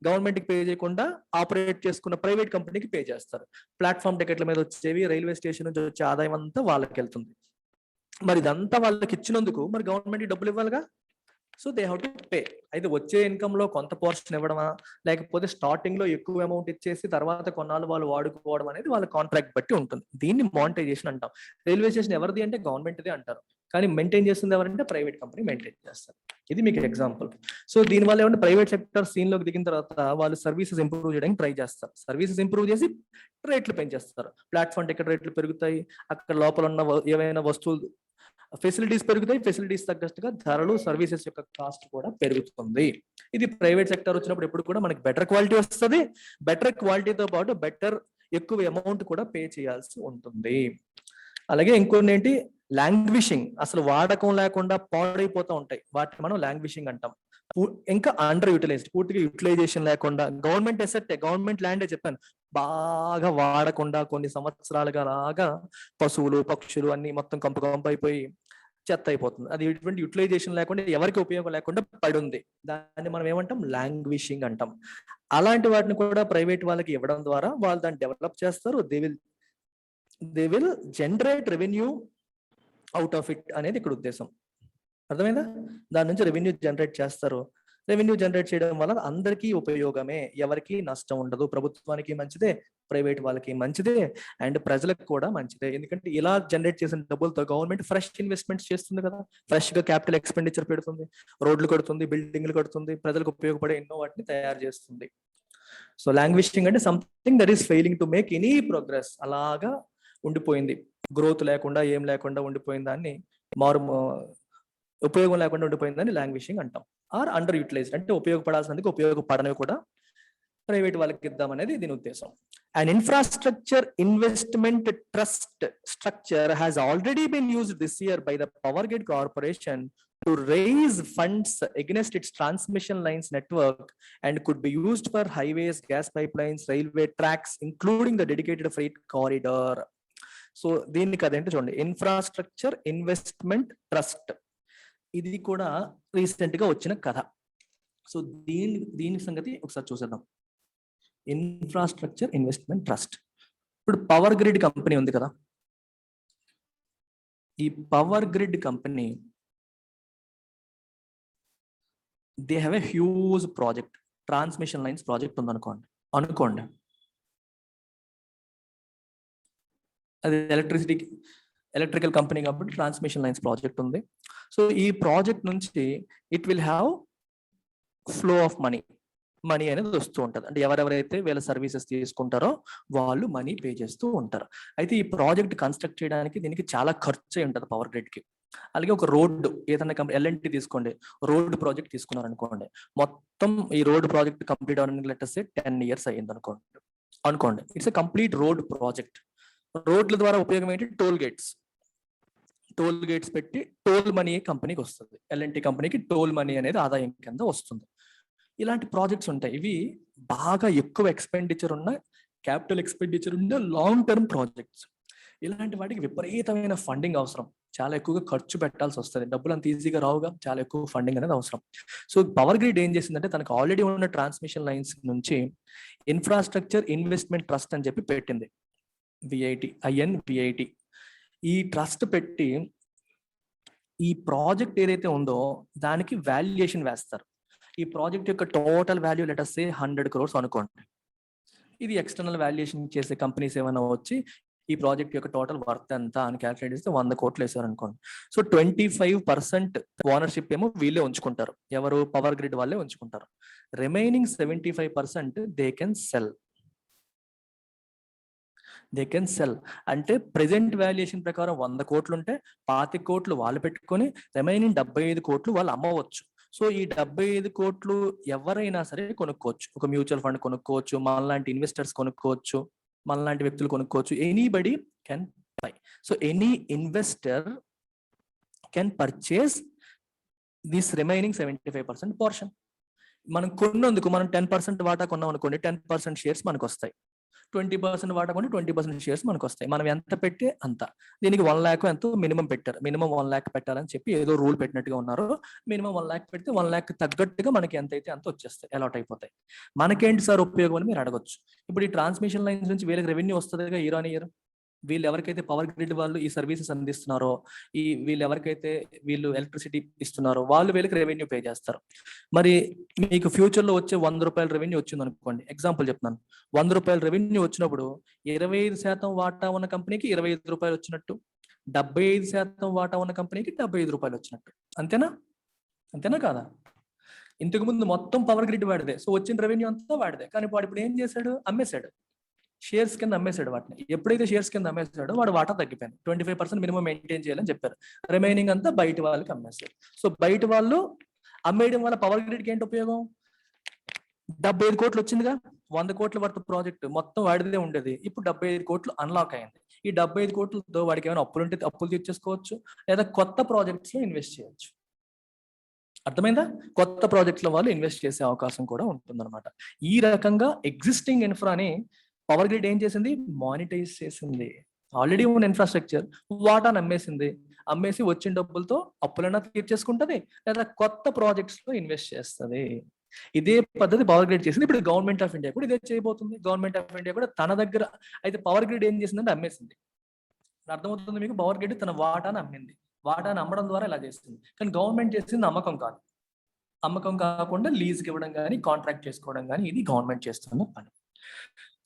గవర్నమెంట్ కి పే చేయకుండా ఆపరేట్ చేసుకున్న ప్రైవేట్ కంపెనీకి పే చేస్తారు. ప్లాట్ఫామ్ టికెట్ల మీద వచ్చేవి, రైల్వే స్టేషన్ నుంచి వచ్చే ఆదాయం అంతా వాళ్ళకి వెళ్తుంది. మరి ఇదంతా వాళ్ళకి ఇచ్చినందుకు మరి గవర్నమెంట్ డబ్బులు ఇవ్వాలిగా. So they have to pay. అయితే వచ్చే ఇన్కమ్ లో కొంత పోర్షన్ ఇవ్వడమా, లేకపోతే స్టార్టింగ్ లో ఎక్కువ అమౌంట్ ఇచ్చేసి తర్వాత కొన్నాళ్ళు వాళ్ళు వాడుకోవడం అనేది వాళ్ళ కాంట్రాక్ట్ బట్టి ఉంటుంది. దీన్ని మానిటైజేషన్ అంటాం. రైల్వే స్టేషన్ ఎవరిది అంటే గవర్నమెంట్దే అంటారు, కానీ మెయింటైన్ చేస్తుంది ఎవరంటే ప్రైవేట్ కంపెనీ మెయింటైన్ చేస్తారు. ఇది మీకు ఎగ్జాంపుల్. సో దీనివల్ల ఏమంటే ప్రైవేట్ సెక్టర్ సీన్లోకి దిగిన తర్వాత వాళ్ళు సర్వీసెస్ ఇంప్రూవ్ చేయడానికి ట్రై చేస్తారు. సర్వీసెస్ ఇంప్రూవ్ చేసి రేట్లు పెంచేస్తారు. ప్లాట్ఫామ్ టికెట్ రేట్లు పెరుగుతాయి, అక్కడ లోపల ఉన్న ఏవైనా వస్తువులు ఫెసిలిటీస్ పెరుగుతాయి, ఫెసిలిటీస్ తగ్గట్టుగా ధరలు సర్వీసెస్ యొక్క కాస్ట్ కూడా పెరుగుతుంది. ఇది ప్రైవేట్ సెక్టర్ వచ్చినప్పుడు ఎప్పుడు కూడా మనకి బెటర్ క్వాలిటీ వస్తుంది. బెటర్ క్వాలిటీతో పాటు బెటర్ ఎక్కువ అమౌంట్ కూడా పే చేయాల్సి ఉంటుంది. అలాగే ఇంకొన్ని ఏంటి, లాంగ్విషింగ్, అసలు వాడకం లేకుండా పాడైపోతూ ఉంటాయి, వాటిని మనం లాంగ్విషింగ్ అంటాం. ఇంకా అండర్ యూటిలైజ్డ్, పూర్తిగా యూటిలైజేషన్ లేకుండా, గవర్నమెంట్ అసెట్, గవర్నమెంట్ ల్యాండే చెప్పాను, బాగా వాడకుండా కొన్ని సంవత్సరాలుగా లాగా పశువులు పక్షులు అన్ని మొత్తం కంపు అయిపోయి చెత్త అయిపోతుంది. అది ఎటువంటి యూటిలైజేషన్ లేకుండా ఎవరికి ఉపయోగం లేకుండా పడి ఉంది. దాన్ని మనం ఏమంటాం, లాంగ్విషింగ్ అంటాం. అలాంటి వాటిని కూడా ప్రైవేట్ వాళ్ళకి ఇవ్వడం ద్వారా వాళ్ళు దాన్ని డెవలప్ చేస్తారు. They will generate revenue out of it అనేది ఇక్కడ ఉద్దేశం. అర్థమైందా? దాని నుంచి రెవెన్యూ జనరేట్ చేస్తారు. రెవెన్యూ జనరేట్ చేయడం వల్ల అందరికీ ఉపయోగమే, ఎవరికి నష్టం ఉండదు. ప్రభుత్వానికి మంచిదే, ప్రైవేట్ వాళ్ళకి మంచిదే, అండ్ ప్రజలకు కూడా మంచిదే. ఎందుకంటే ఇలా జనరేట్ చేసిన డబ్బులతో గవర్నమెంట్ ఫ్రెష్ ఇన్వెస్ట్మెంట్స్ చేస్తుంది కదా, ఫ్రెష్ గా క్యాపిటల్ ఎక్స్పెండిచర్ పెడుతుంది, రోడ్లు కడుతుంది, బిల్డింగ్లు కడుతుంది, ప్రజలకు ఉపయోగపడే ఎన్నో వాటిని తయారు చేస్తుంది. సో లాంగ్వేజింగ్ అంటే something that is failing to make any progress, అలాగా ఉండిపోయింది, గ్రోత్ లేకుండా ఏం లేకుండా ఉండిపోయిన దాన్ని, ఉపయోగం లేకుండా ఉండిపోయిందని లాంగ్వేజింగ్ అంటాం. ఆర్ అండర్ యూటిలైజ్డ్ అంటే ఉపయోగపడాల్సినందుకు ఉపయోగపడనివి కూడా ప్రైవేట్ వాళ్ళకి ఇద్దామనేది దీని ఉద్దేశం. An infrastructure investment trust structure has already been used this year by the Power Grid Corporation to raise funds against its transmission lines network and could be used for highways, gas pipelines, railway tracks, including the dedicated freight corridor. So దీనికి అదేంటో చూడండి, infrastructure investment trust, ఇది కూడా recent గా వచ్చిన కథ. So దీని సంగతి ఒకసారి చూసేద్దాం. Infrastructure investment trust. ఇప్పుడు పవర్ గ్రిడ్ కంపెనీ ఉంది కదా, ఈ power grid company they have a huge project, transmission lines project ఉంది అనుకోండి. అది ఎలక్ట్రికల్ కంపెనీ కాబట్టి ట్రాన్స్మిషన్ లైన్స్ ప్రాజెక్ట్ ఉంది. సో ఈ ప్రాజెక్ట్ నుంచి it will have flow of money అనేది వస్తూ ఉంటుంది. అంటే ఎవరెవరైతే వీళ్ళ సర్వీసెస్ తీసుకుంటారో వాళ్ళు మనీ పే చేస్తూ ఉంటారు. అయితే ఈ ప్రాజెక్ట్ కన్స్ట్రక్ట్ చేయడానికి దీనికి చాలా ఖర్చు అయి ఉంటుంది పవర్ గ్రిడ్ కి. అలాగే ఒక రోడ్డు ఏదైనా కంపెనీ, ఎల్ఎన్టీ తీసుకోండి, రోడ్డు ప్రాజెక్ట్ తీసుకున్నారు అనుకోండి, మొత్తం ఈ రోడ్ ప్రాజెక్ట్ కంప్లీట్ అవ్వడానికి లెటర్స్ 10 years అయ్యింది అనుకోండి. It's a complete road project. రోడ్ల ద్వారా ఉపయోగం ఏంటి, టోల్ గేట్స్ పెట్టి టోల్ మనీ కంపెనీకి వస్తుంది, ఎల్ఎన్టీ కంపెనీకి టోల్ మనీ అనేది ఆదాయం కింద వస్తుంది. ఇలాంటి ప్రాజెక్ట్స్ ఉంటాయి. ఇవి బాగా ఎక్కువ ఎక్స్పెండిచర్ ఉన్న, క్యాపిటల్ ఎక్స్పెండిచర్ ఉన్న లాంగ్ టర్మ్ ప్రాజెక్ట్స్. ఇలాంటి వాటికి విపరీతమైన ఫండింగ్ అవసరం, చాలా ఎక్కువగా ఖర్చు పెట్టాల్సి వస్తుంది, డబ్బులు అంత ఈజీగా రావుగా, చాలా ఎక్కువ ఫండింగ్ అనేది అవసరం. సో పవర్ గ్రిడ్ ఏం చేసిందంటే తనకు ఆల్రెడీ ఉన్న ట్రాన్స్మిషన్ లైన్స్ నుంచి ఇన్ఫ్రాస్ట్రక్చర్ ఇన్వెస్ట్మెంట్ ట్రస్ట్ అని చెప్పి పెట్టింది, INVIT. ఈ ట్రస్ట్ పెట్టి ఈ ప్రాజెక్ట్ ఏదైతే ఉందో దానికి వాల్యుయేషన్ వేస్తారు. ఈ ప్రాజెక్ట్ యొక్క total value let us say 100 crores అనుకోండి. ఇది ఎక్స్టర్నల్ వాల్యుయేషన్ చేసే కంపెనీస్ ఏమైనా వచ్చి ఈ ప్రాజెక్ట్ యొక్క టోటల్ వర్త్ ఎంత అని క్యాల్కులేట్ చేస్తే 100 crores వేసారు అనుకోండి. సో 25% ఓనర్షిప్ ఏమో వీళ్ళే ఉంచుకుంటారు, ఎవరు, పవర్ గ్రిడ్ వాళ్ళే ఉంచుకుంటారు. Remaining 75% they can sell. అంటే ప్రెసెంట్ వాల్యుయేషన్ ప్రకారం 100 crores ఉంటే 25 crores వాళ్ళు పెట్టుకొని రిమైనింగ్ 75 crores వాళ్ళు అమ్మవచ్చు. సో ఈ 75 crores ఎవరైనా సరే కొనుక్కోవచ్చు. ఒక మ్యూచువల్ ఫండ్ కొనుక్కోవచ్చు, మనలాంటి ఇన్వెస్టర్స్ కొనుక్కోవచ్చు, మనలాంటి వ్యక్తులు కొనుక్కోవచ్చు. Anybody can buy. So any investor can purchase this remaining 75% portion. మనం కొన్నందుకు మనం 10% వాటా కొన్నాం అనుకోండి, 10% షేర్స్ మనకు వస్తాయి. 20% వాటా కొంటే 20% షేర్స్ మనకు వస్తాయి. మనం ఎంత పెట్టి అంత. దీనికి 1 lakh ఎంతో మినిమం పెట్టారు, మినిమం 1 lakh పెట్టాలని చెప్పి ఏదో రూల్ పెట్టినట్టుగా ఉన్నారు. మినిమం 1 lakh పెడితే 1 lakh తగ్గట్టుగా మనకి ఎంత అయితే అంత వచ్చేస్తాయి, అలాట్ అయిపోతాయి. మనకేంటి సార్ ఉపయోగం అని మీరు అడగొచ్చు. ఇప్పుడు ఈ ట్రాన్స్మిషన్ లైన్స్ నుంచి వీళ్ళకి రెవెన్యూ వస్తుందిగా ఇయర్ ఆన్ ఇయర్. వీళ్ళు ఎవరికైతే పవర్ గ్రిడ్ వాళ్ళు ఈ సర్వీసెస్ అందిస్తున్నారో, వీళ్ళు ఎవరికైతే వీళ్ళు ఎలక్ట్రిసిటీ ఇస్తున్నారో వాళ్ళు వీళ్ళకి రెవెన్యూ పే చేస్తారు. మరి మీకు ఫ్యూచర్ లో వచ్చే 100 రూపాయల రెవెన్యూ వచ్చింది అనుకోండి, ఎగ్జాంపుల్ చెప్తున్నాను. 100 రూపాయల రెవెన్యూ వచ్చినప్పుడు 25% వాటా ఉన్న కంపెనీకి 25 రూపాయలు వచ్చినట్టు, 75% వాటా ఉన్న కంపెనీకి 75 రూపాయలు వచ్చినట్టు. అంతేనా? అంతేనా కాదా? ఇంతకు ముందు మొత్తం పవర్ గ్రిడ్ వాడిదే, సో వచ్చిన రెవెన్యూ అంతా వాడిదే. కానీ వాడు ఇప్పుడు ఏం చేశాడు? అమ్మేశాడు, షేర్స్ కింద అమ్మేశాడు వాటిని. ఎప్పుడైతే షేర్స్ కింద అమ్మేశాడో వాడు వాటా తగ్గిపోయింది. 25% మినిమం మెయింటైన్ చేయాలని చెప్పారు. రిమైనింగ్ అంతా బయట వాళ్ళకి అమ్మేశారు. సో బయట వాళ్ళు అమ్మేయడం వల్ల పవర్ గ్రిడ్కి ఏంటి ఉపయోగం? 75 కోట్లు వచ్చిందిగా. 100 కోట్ల వర్త్ ప్రాజెక్ట్ మొత్తం వాడిదే ఉండేది, ఇప్పుడు 75 కోట్లు అన్లాక్ అయింది. ఈ 75 కోట్లతో వాడికి ఏమైనా అప్పులు ఉంటే అప్పులు తీర్చేసుకోవచ్చు, లేదా కొత్త ప్రాజెక్ట్స్ లో ఇన్వెస్ట్ చేయొచ్చు. అర్థమైందా? కొత్త ప్రాజెక్ట్ల వాళ్ళు ఇన్వెస్ట్ చేసే అవకాశం కూడా ఉంటుందన్నమాట. ఈ రకంగా ఎగ్జిస్టింగ్ ఇన్ఫ్రాని పవర్ గ్రిడ్ ఏం చేసింది? మానిటైజ్ చేసింది. ఆల్రెడీ ఉన్న ఇన్ఫ్రాస్ట్రక్చర్ వాటాను అమ్మేసింది. అమ్మేసి వచ్చిన డబ్బులతో అప్పులైనా తీర్చేసుకుంటది, లేదా కొత్త ప్రాజెక్ట్స్ లో ఇన్వెస్ట్ చేస్తుంది. ఇదే పద్ధతి పవర్ గ్రిడ్ చేసింది. ఇప్పుడు గవర్నమెంట్ ఆఫ్ ఇండియా కూడా ఇదే చేయబోతుంది. గవర్నమెంట్ ఆఫ్ ఇండియా కూడా తన దగ్గర అయితే పవర్ గ్రిడ్ ఏం చేసిందంటే అమ్మేసింది. అర్థమవుతుంది మీకు? పవర్ గ్రిడ్ తన వాటాను అమ్మింది. వాటాను అమ్మడం ద్వారా ఇలా చేస్తుంది. కానీ గవర్నమెంట్ చేసింది అమ్మకం కాదు. అమ్మకం కాకుండా లీజ్కి ఇవ్వడం కానీ, కాంట్రాక్ట్ చేసుకోవడం కానీ, ఇది గవర్నమెంట్ చేస్తున్న పని.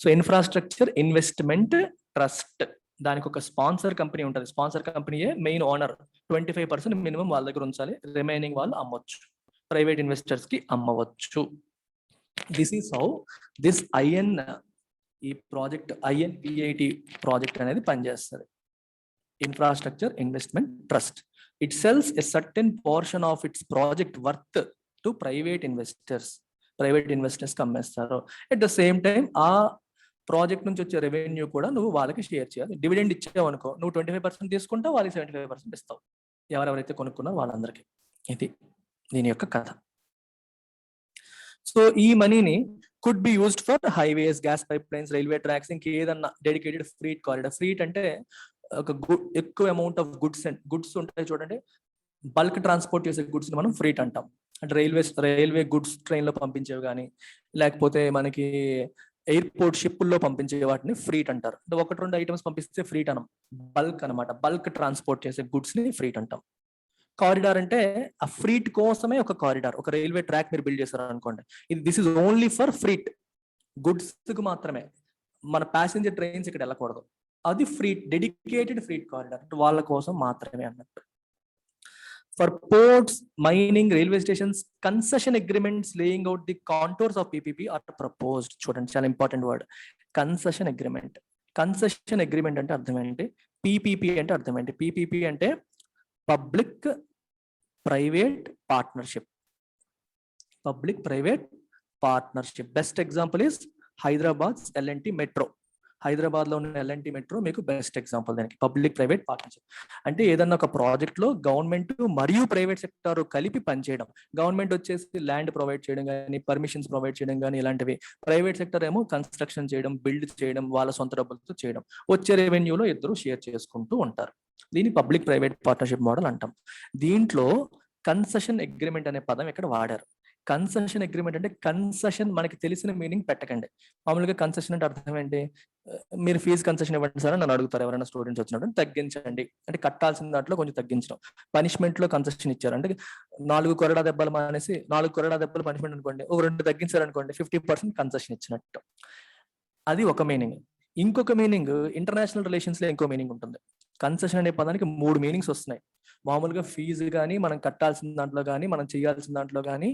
సో ఇన్ఫ్రాస్ట్రక్చర్ ఇన్వెస్ట్మెంట్ ట్రస్ట్, దానికి ఒక స్పాన్సర్ కంపెనీ ఉంటుంది. స్పాన్సర్ కంపెనీయే మెయిన్ ఓనర్. 25% మినిమం వాళ్ళ దగ్గర ఉంచాలి, రిమైనింగ్ వాళ్ళు అమ్మవచ్చు, ప్రైవేట్ ఇన్వెస్టర్స్ కి అమ్మవచ్చు. దిస్ ఈస్ హౌ దిస్ ఈ ప్రాజెక్ట్ INPIT ప్రాజెక్ట్ అనేది పనిచేస్తుంది. Infrastructure investment trust. It cells a certain portion of it's project worth to private investors. Private investors కి అమ్మేస్తారు. ఎట్ ద సేమ్ టైం ఆ project నుంచి వచ్చే revenue కూడా నువ్వు వాళ్ళకి షేర్ చేయాలి. డివిడెండ్ ఇచ్చావు అనుకో, నువ్వు 25% తీసుకుంటావు, వాళ్ళకి 75% ఇస్తావు, ఎవరెవరైతే కొనుక్కున్నారో వాళ్ళందరికీ. ఇది దీని యొక్క కథ. సో ఈ మనీని could be used for highways, gas pipe lines, railway tracks, ఇంకేదన్నా డెడికేటెడ్ ఫ్రీట్ కారిడార్. ఫ్రీట్ అంటే ఒక ఎక్కువ అమౌంట్ ఆఫ్ గుడ్స్ ఉంటాయి చూడండి, బల్క్ ట్రాన్స్పోర్ట్ చేసే గుడ్స్ మనం ఫ్రీట్ అంటాం. అంటే రైల్వే గుడ్స్ ట్రైన్ లో పంపించేవి కానీ, లేకపోతే మనకి ఎయిర్పోర్ట్ షిప్పుల్లో పంపించే వాటిని ఫ్రీట్ అంటారు. అంటే 1-2 ఐటమ్స్ పంపిస్తే ఫ్రీట్ అనం. బల్క్ అనమాట, బల్క్ ట్రాన్స్పోర్ట్ చేసే గుడ్స్ ని ఫ్రీట్ అంటాం. కారిడార్ అంటే ఆ ఫ్రీట్ కోసమే ఒక కారిడార్, ఒక రైల్వే ట్రాక్ మీరు బిల్డ్ చేశారు అనుకోండి, this is only for freight goods కి మాత్రమే. మన ప్యాసింజర్ ట్రైన్స్ ఇక్కడ వెళ్ళకూడదు, అది ఫ్రీట్, డెడికేటెడ్ ఫ్రీట్ కారిడార్, వాళ్ళ కోసం మాత్రమే అన్నట్టు. For ports, mining, railway stations, concession agreements laying out the contours of PPP are proposed. చూడండి, చాలా important word, concession agreement. Concession agreement అంటే అర్థం ఏంటి? PPP అంటే అర్థం ఏంటి? PPP అంటే public private partnership. Public private partnership. Best example is Hyderabad L&T metro. Hyderabad లో ఉన్న L&T మెట్రో మీకు బెస్ట్ ఎగ్జాంపుల్ దానికి. పబ్లిక్ ప్రైవేట్ పార్ట్నర్షిప్ అంటే ఏదన్నా ఒక ప్రాజెక్ట్ లో గవర్నమెంట్ మరియు ప్రైవేట్ సెక్టర్ కలిపి పనిచేయడం. గవర్నమెంట్ వచ్చేసి ల్యాండ్ ప్రొవైడ్ చేయడం కానీ, పర్మిషన్స్ ప్రొవైడ్ చేయడం కానీ, ఇలాంటివి. ప్రైవేట్ సెక్టర్ ఏమో కన్స్ట్రక్షన్ చేయడం, బిల్డ్ చేయడం, వాళ్ళ సొంత డబ్బులతో చేయడం. వచ్చే రెవెన్యూలో ఇద్దరు షేర్ చేసుకుంటూ ఉంటారు. దీన్ని పబ్లిక్ ప్రైవేట్ పార్ట్నర్షిప్ మోడల్ అంటాం. దీంట్లో కన్సెషన్ అగ్రిమెంట్ అనే పదం ఇక్కడ వాడారు. కన్సెషన్ అగ్రిమెంట్ అంటే, కన్సెషన్ మనకి తెలిసిన మీనింగ్ పెట్టకండి. మామూలుగా కన్సెషన్ అంటే అర్థం ఏంటి? మీరు ఫీజు కన్సెషన్ ఇవ్వండి సార్ అని నన్ను అడుగుతారు ఎవరైనా స్టూడెంట్స్ వచ్చినప్పుడు. తగ్గించండి అంటే కట్టాల్సిన దాంట్లో కొంచెం తగ్గించడం. పనిష్మెంట్ లో కన్సెషన్ ఇచ్చారు అంటే 4 కొరడా దెబ్బలు మానేసి 4 కొరడా దెబ్బలు పనిష్మెంట్ అనుకోండి, ఒక 2 తగ్గించారు అనుకోండి, 50% కన్సెషన్ ఇచ్చినట్టు. అది ఒక మీనింగ్. ఇంకొక మీనింగ్ ఇంటర్నేషనల్ రిలేషన్స్ లో ఇంకో మీనింగ్ ఉంటుంది. కన్సెషన్ అనే పదానికి 3 మీనింగ్స్ వస్తున్నాయి. మామూలుగా ఫీజు కానీ, మనం కట్టాల్సిన దాంట్లో కానీ, మనం చేయాల్సిన దాంట్లో కానీ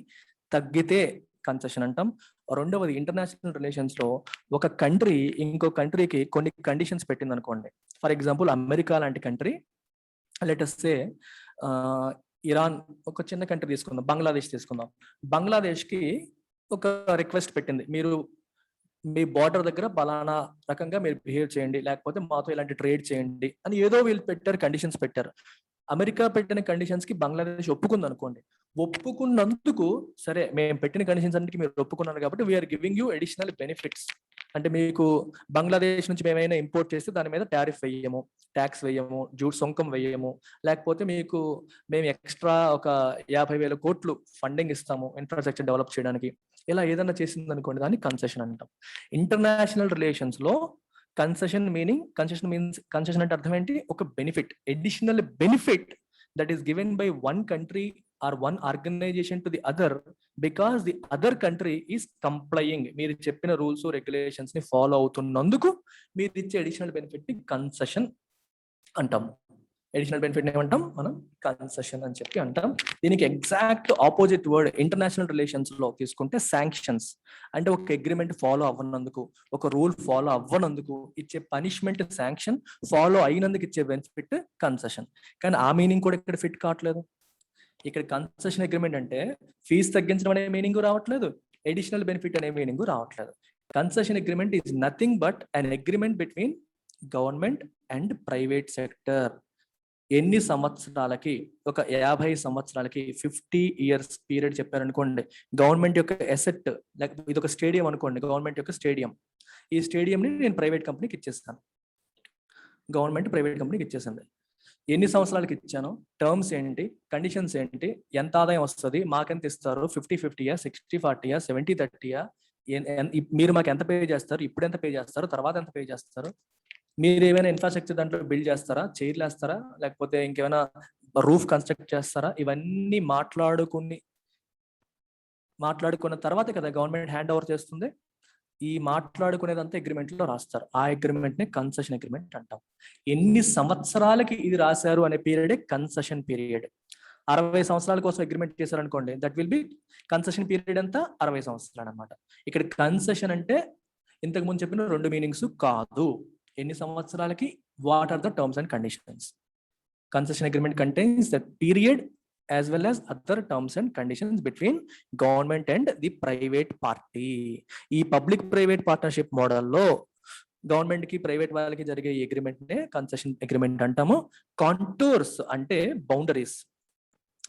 తగ్గితే కన్సెషన్ అంటాం. రెండవది, ఇంటర్నేషనల్ రిలేషన్స్ లో ఒక కంట్రీ ఇంకో కంట్రీకి కొన్ని కండిషన్స్ పెట్టింది అనుకోండి. ఫర్ ఎగ్జాంపుల్ అమెరికా లాంటి కంట్రీ, లెట్ us సే ఇరాన్, ఒక చిన్న కంట్రీ తీసుకుందాం, బంగ్లాదేశ్ తీసుకుందాం. బంగ్లాదేశ్ కి ఒక రిక్వెస్ట్ పెట్టింది, మీరు మీ బార్డర్ దగ్గర బలానా రకంగా మీరు బిహేవ్ చేయండి, లేకపోతే మాతో ఇలాంటి ట్రేడ్ చేయండి అని ఏదో వీళ్ళు పెట్టారు, కండిషన్స్ పెట్టారు. అమెరికా పెట్టిన కండిషన్స్ కి బంగ్లాదేశ్ ఒప్పుకుంది అనుకోండి. ఒప్పుకున్నందుకు సరే, మేము పెట్టిన కండిషన్స్ అన్నిటికీ మీరు ఒప్పుకున్నారు కాబట్టి we're giving you additional benefits. అంటే మీకు బంగ్లాదేశ్ నుంచి మేమైనా ఇంపోర్ట్ చేస్తే దాని మీద టారిఫ్ వేయము, ట్యాక్స్ వేయము, సుంకం వేయము, లేకపోతే మీకు మేము ఎక్స్ట్రా ఒక 50,000 కోట్లు ఫండింగ్ ఇస్తాము ఇన్ఫ్రాస్ట్రక్చర్ డెవలప్ చేయడానికి. ఇలా ఏదైనా చేసింది అనుకోండి, దాన్ని కన్సెషన్ అంటాం. ఇంటర్నేషనల్ రిలేషన్స్ లో కన్సెషన్ అంటే అర్థం ఏంటి? ఒక benefit, additional benefit that is given by one country or one organization to the other because the other country is complying. మీరు చెప్పిన రూల్స్ రెగ్యులేషన్స్ ని ఫాలో అవుతున్నందుకు మీరు ఇచ్చే అడిషనల్ బెనిఫిట్ ని కన్సెషన్ అంటాం. అడిషనల్ బెనిఫిట్ ఏమంటాం మనం? కన్సెషన్ అని చెప్పి అంటాం. దీనికి exact opposite word international relations లో తీసుకుంటే శాంక్షన్స్. అంటే ఒక అగ్రిమెంట్ ఫాలో అవ్వనందుకు, ఒక రూల్ ఫాలో అవ్వనందుకు ఇచ్చే పనిష్మెంట్ శాంక్షన్, ఫాలో అయినందుకు ఇచ్చే బెనిఫిట్ కన్సెషన్. కానీ ఆ మీనింగ్ కూడా ఇక్కడ ఫిట్ కావట్లేదు. ఇక్కడ కన్సెషన్ అగ్రిమెంట్ అంటే ఫీజు తగ్గించడం అనే మీనింగ్ రావట్లేదు, అడిషనల్ బెనిఫిట్ అనే మీనింగ్ రావట్లేదు. Concession agreement is nothing but an agreement between government and private sector. ఎన్ని సంవత్సరాలకి? ఒక 50 సంవత్సరాలకి, 50 years పీరియడ్ చెప్పారనుకోండి. గవర్నమెంట్ యొక్క ఎసెట్, లేకపోతే ఇది ఒక స్టేడియం అనుకోండి, గవర్నమెంట్ యొక్క స్టేడియం. ఈ స్టేడియంని నేను ప్రైవేట్ కంపెనీకి ఇచ్చేస్తాను. గవర్నమెంట్ ప్రైవేట్ కంపెనీకి ఇచ్చేసింది. ఎన్ని సంవత్సరాలకి ఇచ్చాను, టర్మ్స్ ఏంటి, కండిషన్స్ ఏంటి, ఎంత ఆదాయం వస్తుంది, మాకెంత ఇస్తారు, 50-50యా, 60-40యా, 70-30యా, మీరు మాకు ఎంత పే చేస్తారు, ఇప్పుడు ఎంత పే చేస్తారు, తర్వాత ఎంత పే చేస్తారు, మీరు ఏమైనా ఇన్ఫ్రాస్ట్రక్చర్ దాంట్లో బిల్డ్ చేస్తారా, చైర్లు వేస్తారా, లేకపోతే ఇంకేమైనా రూఫ్ కన్స్ట్రక్ట్ చేస్తారా, ఇవన్నీ మాట్లాడుకున్న తర్వాత కదా గవర్నమెంట్ హ్యాండ్ ఓవర్ చేస్తుంది. ఈ మాట్లాడుకునేదంతా అగ్రిమెంట్ లో రాస్తారు. ఆ అగ్రిమెంట్ ని కన్సెషన్ అగ్రిమెంట్ అంటాం. ఎన్ని సంవత్సరాలకి ఇది రాశారు అనే పీరియడే కన్సెషన్ పీరియడ్. 60 సంవత్సరాల కోసం అగ్రిమెంట్ చేశారనుకోండి, that will be concession period అంతా 60 సంవత్సరాలు అనమాట. ఇక్కడ కన్సెషన్ అంటే ఇంతకు ముందు చెప్పిన 2 మీనింగ్స్ కాదు. ఎన్ని సంవత్సరాలకి, what are the terms and conditions. Concession agreement contains the period as well as other terms and conditions between government and the private party. ఈ పబ్లిక్ ప్రైవేట్ పార్ట్నర్షిప్ మోడల్లో గవర్నమెంట్ కి ప్రైవేట్ వాళ్ళకి జరిగే అగ్రిమెంట్ నే concession agreement అంటాము. Contours అంటే boundaries.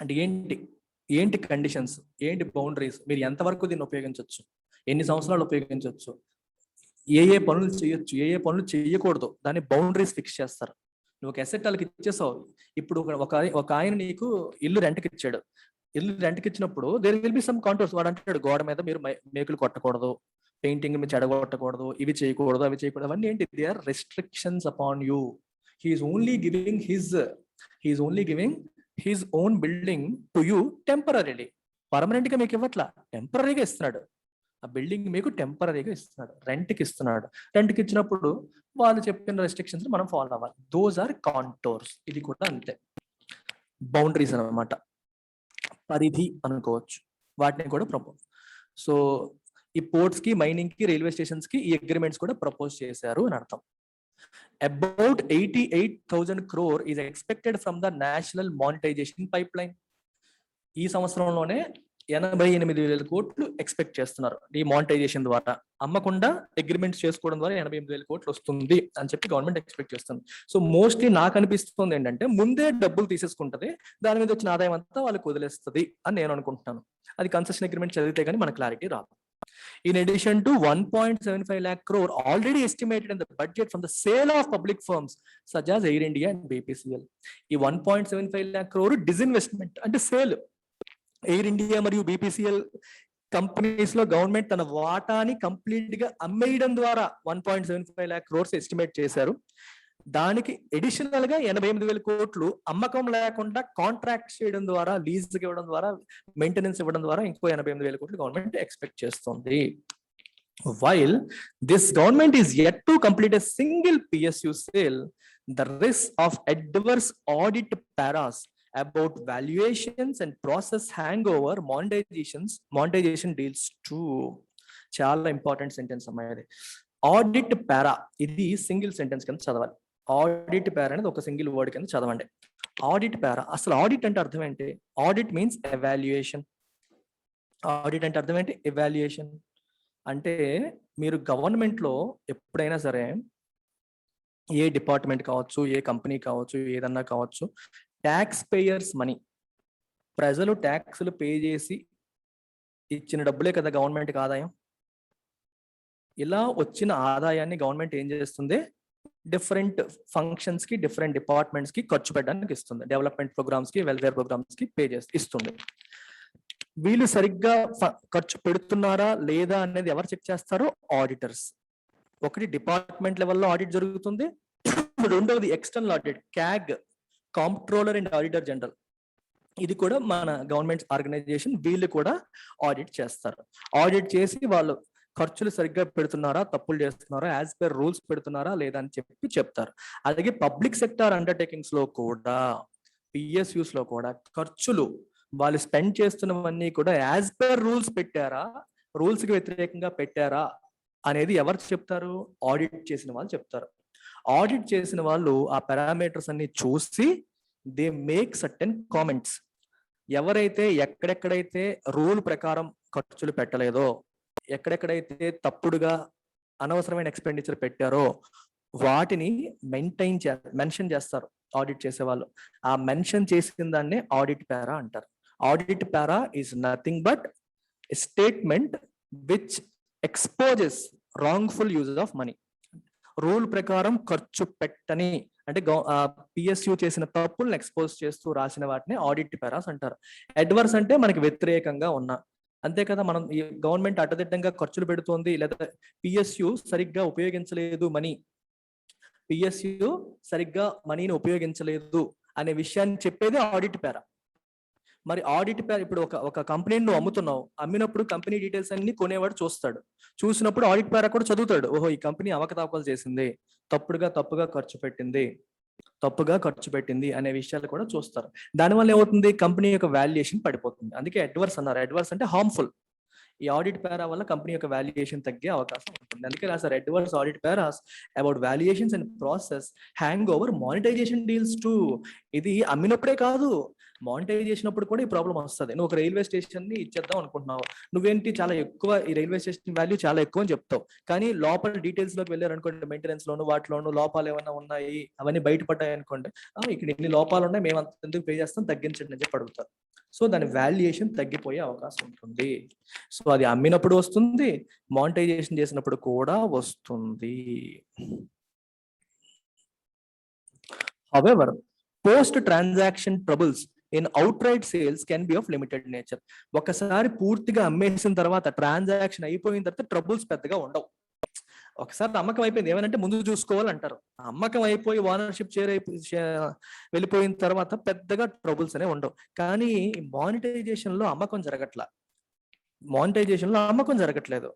అంటే ఏంటి కండిషన్స్, ఏంటి బౌండరీస్, మీరు ఎంతవరకు దీన్ని ఉపయోగించవచ్చు, ఎన్ని సంవత్సరాలు ఉపయోగించవచ్చు, ఏ పనులు చేయొచ్చు, ఏ పనులు చేయకూడదు, దాన్ని బౌండరీస్ ఫిక్స్ చేస్తారు. నువ్వు ఒక అసెట్ వాళ్ళకి ఇచ్చేసావు. ఇప్పుడు ఒక ఆయన నీకు ఇల్లు రెంట్కి ఇచ్చాడు. ఇల్లు రెంట్కి ఇచ్చినప్పుడు there will be some contours. వాడు అంటాడు, గోడ మీద మీరు మేకులు కొట్టకూడదు, పెయింటింగ్ మీద చెడగొట్టకూడదు, ఇవి చేయకూడదు, అవి చేయకూడదు. అవన్నీ ఏంటి? They are restrictions upon you. He's only giving his own building to you temporarily. Permanent గా మీకు ఇవ్వట్లా, టెంపరీగా ఇస్తున్నాడు. ఆ బిల్డింగ్ మీకు టెంపరీగా ఇస్తున్నాడు, రెంట్కి ఇస్తున్నాడు. రెంట్కి ఇచ్చినప్పుడు వాళ్ళు చెప్పిన రెస్ట్రిక్షన్స్ మనం ఫాలో అవ్వాలి. Those are contours. ఇది కూడా అంతే, బౌండరీస్ అన్నమాట, పరిధి అనుకోవచ్చు. వాటిని కూడా ప్రపోజ్. సో ఈ పోర్ట్స్ కి, మైనింగ్ కి, రైల్వే స్టేషన్స్ కి ఈ అగ్రిమెంట్స్ కూడా ప్రపోజ్ చేశారు అని అర్థం. About 88,000 crore is expected from the national monetization pipeline. ఈ సంవత్సరంలోనే 88,000 కోట్లు ఎక్స్పెక్ట్ చేస్తున్నారు. ఈ మానిటైజేషన్ ద్వారా, అమ్మకుండా అగ్రిమెంట్స్ చేసుకోవడం ద్వారా 88,000 కోట్లు వస్తుంది అని చెప్పి గవర్నమెంట్ ఎక్స్పెక్ట్ చేస్తుంది. సో మోస్ట్లీ నాకు అనిపిస్తుంది ఏంటంటే ముందే డబ్బులు తీసేసుకుంటది, దాని మీద వచ్చిన ఆదాయం అంతా వాళ్ళకి వదిలేస్తుంది అని నేను అనుకుంటున్నాను. అది కన్సెషన్ అగ్రిమెంట్ చదివితే కానీ మన క్లారిటీ రాదు. In addition to 1.75 lakh crore already estimated in the budget from the sale of public firms such as Air India and BPCL. ఈ 1.75 lakh crore disinvestment అంటే సేల్. ఎయిర్ ఇండియా మరియు BPCL companies లో government తన వాటాని complete గా అమ్మేయడం ద్వారా 1.75 lakh crores estimate చేశారు. దానికి అడిషనల్ గా 88,000 కోట్లు అమ్మకం లేకుండా కాంట్రాక్ట్ చేయడం ద్వారా, లీజ్ ఇవ్వడం ద్వారా, మెయింటెనెన్స్ ఇవ్వడం ద్వారా ఇంకో 88,000 కోట్లు గవర్నమెంట్ ఎక్స్పెక్ట్ చేస్తుంది. While this government is yet to complete a single PSU sale, the risk of adverse audit paras about valuations and process hangover monetization deals too. చాలా ఇంపార్టెంట్ సెంటెన్స్ అమ్మాయి. Audit పారా, ఇది single sentence కింద చదవాలి. Audit పారా అనేది ఒక single word కింద చదవండి. Audit పారా, అసలు ఆడిట్ అంటే అర్థం ఏంటి? Audit means evaluation. ఆడిట్ అంటే అర్థం ఏంటి? ఎవాల్యుయేషన్. అంటే మీరు గవర్నమెంట్ లో ఎప్పుడైనా సరే, ఏ డిపార్ట్మెంట్ కావచ్చు, ఏ కంపెనీ కావచ్చు, ఏదన్నా కావచ్చు, ట్యాక్స్ పేయర్స్ మనీ, ప్రజలు ట్యాక్స్లు పే చేసి ఇచ్చిన డబ్బులే కదా గవర్నమెంట్కి ఆదాయం. ఇలా వచ్చిన ఆదాయాన్ని గవర్నమెంట్ ఏం చేస్తుంది? డిఫరెంట్ ఫంక్షన్స్ కి, డిఫరెంట్ డిపార్ట్మెంట్స్ కి ఖర్చు పెట్టడానికి ఇస్తుంది. డెవలప్మెంట్ ప్రోగ్రామ్స్ కి, వెల్ఫేర్ ప్రోగ్రామ్స్ కి పే చేసి ఇస్తుంది. వీళ్ళు సరిగ్గా ఖర్చు పెడుతున్నారా లేదా అనేది ఎవరు చెక్ చేస్తారో? ఆడిటర్స్. ఒకటి డిపార్ట్మెంట్ లెవెల్లో ఆడిట్ జరుగుతుంది, రెండవది external audit, CAG, comptroller and auditor general. ఇది కూడా మన గవర్నమెంట్ ఆర్గనైజేషన్, వీళ్ళు కూడా ఆడిట్ చేస్తారు. ఆడిట్ చేసి వాళ్ళు ఖర్చులు సరిగ్గా పెడుతున్నారా, తప్పులు చేస్తున్నారా, యాజ్ పర్ రూల్స్ పెడుతున్నారా లేదా అని చెప్పి చెప్తారు. అలాగే పబ్లిక్ సెక్టార్ అండర్టేకింగ్స్ లో కూడా, పిఎస్యూస్ లో కూడా ఖర్చులు వాళ్ళు స్పెండ్ చేస్తున్నవన్నీ కూడా యాజ్ పర్ రూల్స్ పెట్టారా, రూల్స్ కి వ్యతిరేకంగా పెట్టారా అనేది ఎవరు చెప్తారు? ఆడిట్ చేసిన వాళ్ళు చెప్తారు. ఆడిట్ చేసిన వాళ్ళు ఆ పారామీటర్స్ అన్ని చూసి దే మేక్ సర్టెన్ కామెంట్స్. ఎవరైతే ఎక్కడెక్కడైతే రూల్ ప్రకారం ఖర్చులు పెట్టలేదో, ఎక్కడెక్కడైతే తప్పుడుగా అనవసరమైన ఎక్స్పెండిచర్ పెట్టారో వాటిని మెన్షన్ చేస్తారు ఆడిట్ చేసే వాళ్ళు. ఆ మెన్షన్ చేసిన దాన్నే ఆడిట్ పారా అంటారు. Audit para is nothing but statement which exposes wrongful uses of money. Rule ప్రకారం ఖర్చు పెట్టని అంటే పిఎస్యు చేసిన తప్పులను ఎక్స్పోజ్ చేస్తూ రాసిన వాటిని ఆడిట్ పారాస్ అంటారు. అడ్వర్స్ అంటే మనకి వ్యతిరేకంగా ఉన్న, అంతే కదా, మనం ఈ గవర్నమెంట్ అడ్డదిడ్డంగా ఖర్చులు పెడుతోంది లేదా పిఎస్యు సరిగ్గా ఉపయోగించలేదు పిఎస్యు సరిగ్గా మనీని ఉపయోగించలేదు అనే విషయాన్ని చెప్పేది ఆడిట్ పారా. మరి ఆడిట్ పారా ఇప్పుడు ఒక కంపెనీని నువ్వు అమ్ముతున్నావు, అమ్మినప్పుడు కంపెనీ డీటెయిల్స్ అన్ని కొనేవాడు చూస్తాడు. చూసినప్పుడు ఆడిట్ పారా కూడా చదువుతాడు. ఓహో, ఈ కంపెనీ అవకతవకలు చేసింది, తప్పుగా ఖర్చు పెట్టింది అనే విషయాలు కూడా చూస్తారు. దానివల్ల ఏమవుతుంది? కంపెనీ యొక్క వాల్యుయేషన్ పడిపోతుంది. అందుకే అడ్వర్స్ అన్నారు. అడ్వర్స్ అంటే హార్మ్ఫుల్. ఈ ఆడిట్ పారా వల్ల కంపెనీ యొక్క వాల్యుయేషన్ తగ్గే అవకాశం ఉంటుంది. అందుకే రాశారు adverse audit paras about valuations and process hang over monetization deals too. ఇది అమ్మినప్పుడే కాదు, మానిటైజేషన్ అప్పుడు కూడా ఈ ప్రాబ్లం వస్తుంది. నువ్వు ఒక రైల్వే స్టేషన్ ని ఇచ్చేద్దాం అనుకుంటున్నావు, నువ్వేంటి చాలా ఎక్కువ, ఈ రైల్వే స్టేషన్ వాల్యూ చాలా ఎక్కువ అని చెప్తావు. కానీ లోపల డీటెయిల్స్ లోకి వెళ్ళారు అనుకోండి, మెయింటెనెన్స్ లోను వాటిలోను లోపాలు ఏమైనా ఉన్నాయి, అవన్నీ బయటపడ్డాయి అనుకోండి, ఇక్కడ ఎన్ని లోపాలు ఉన్నాయి, మేము అంత ఎందుకు పే చేస్తాం, తగ్గించండి అని చెప్పి అడుగుతారు. సో దాని వాల్యుయేషన్ తగ్గిపోయే అవకాశం ఉంటుంది. సో అది అమ్మినప్పుడు వస్తుంది, మానిటైజేషన్ చేసినప్పుడు కూడా వస్తుంది. However, post-transaction troubles in outright sales can be of limited nature. ఒకసారి పూర్తిగా అమ్మేసిన తర్వాత, ట్రాన్సాక్షన్ అయిపోయిన తర్వాత ట్రబుల్స్ పెద్దగా ఉండవు. ఒకసారి అమ్మకం అయిపోయింది, ఏమనంటే ముందు చూసుకోవాలంటారు. అమ్మకం అయిపోయి ఓనర్షిప్ వెళ్ళిపోయిన తర్వాత పెద్దగా ట్రబుల్స్ అనేవి ఉండవు. కానీ మానిటైజేషన్ లో అమ్మకం జరగట్లేదు,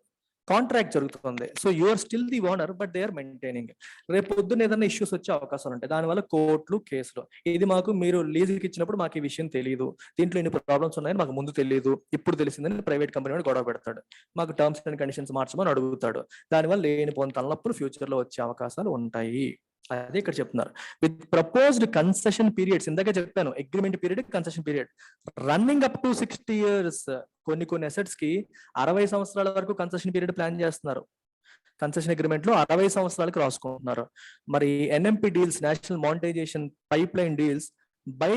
కాంట్రాక్ట్ జరుగుతుంది. So you are still the owner but they are maintaining. రేపు పొద్దున్న ఏదైనా ఇష్యూస్ వచ్చే అవకాశాలు ఉంటాయి. దానివల్ల కోర్టులు, కేసులు. ఇది మాకు మీరు లీజుకి ఇచ్చినప్పుడు మాకు ఈ విషయం తెలియదు, దీంట్లో ఇన్ని ప్రాబ్లమ్స్ ఉన్నాయని మాకు ముందు తెలియదు, ఇప్పుడు తెలిసిందని ప్రైవేట్ కంపెనీ వాడు గొడవ పెడతాడు, మాకు టర్మ్స్ అండ్ కండిషన్స్ మార్చమని అడుగుతాడు. దానివల్ల లేనిపోయిన తలనొప్పులు ఫ్యూచర్ లో వచ్చే అవకాశాలు ఉంటాయి. అదే ఇక్కడ చెప్తున్నారు. విత్ ప్రపోజ్డ్ కన్సెషన్ పీరియడ్స్, ఇందాక చెప్పాను agreement period, concession period running up to 60 years. కొన్ని అసెట్స్ కి 60 సంవత్సరాల వరకు కన్సెషన్ పీరియడ్ ప్లాన్ చేస్తున్నారు. కన్సెషన్ అగ్రిమెంట్ లో 60 సంవత్సరాలకు రాసుకుంటున్నారు. మరి NMP deals, national monetization pipeline deals by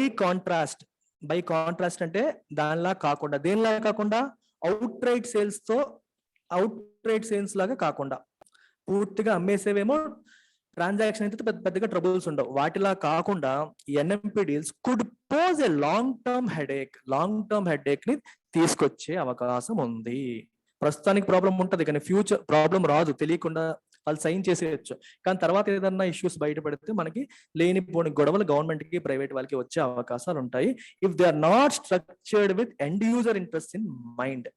contrast అంటే దేనిలా కాకుండా అవుట్ రైట్ సేల్స్ లాగా కాకుండా, పూర్తిగా అమ్మేసేవేమో ట్రాన్సాక్షన్ అయితే పెద్దగా ట్రబుల్స్ ఉండవు. వాటిలా కాకుండా NMP deals could pose a long term headache ని తీసుకొచ్చే అవకాశం ఉంది. ప్రస్తుతానికి ప్రాబ్లం ఉంటది కానీ ఫ్యూచర్ ప్రాబ్లం రాదు, తెలియకుండా వాళ్ళు సైన్ చేసేయచ్చు. కానీ తర్వాత ఏదన్నా ఇష్యూస్ బయటపడితే మనకి లేనిపోని గొడవలు గవర్నమెంట్ కి, ప్రైవేట్ వాళ్ళకి వచ్చే అవకాశాలు ఉంటాయి. If they are not structured with end user interest in mind,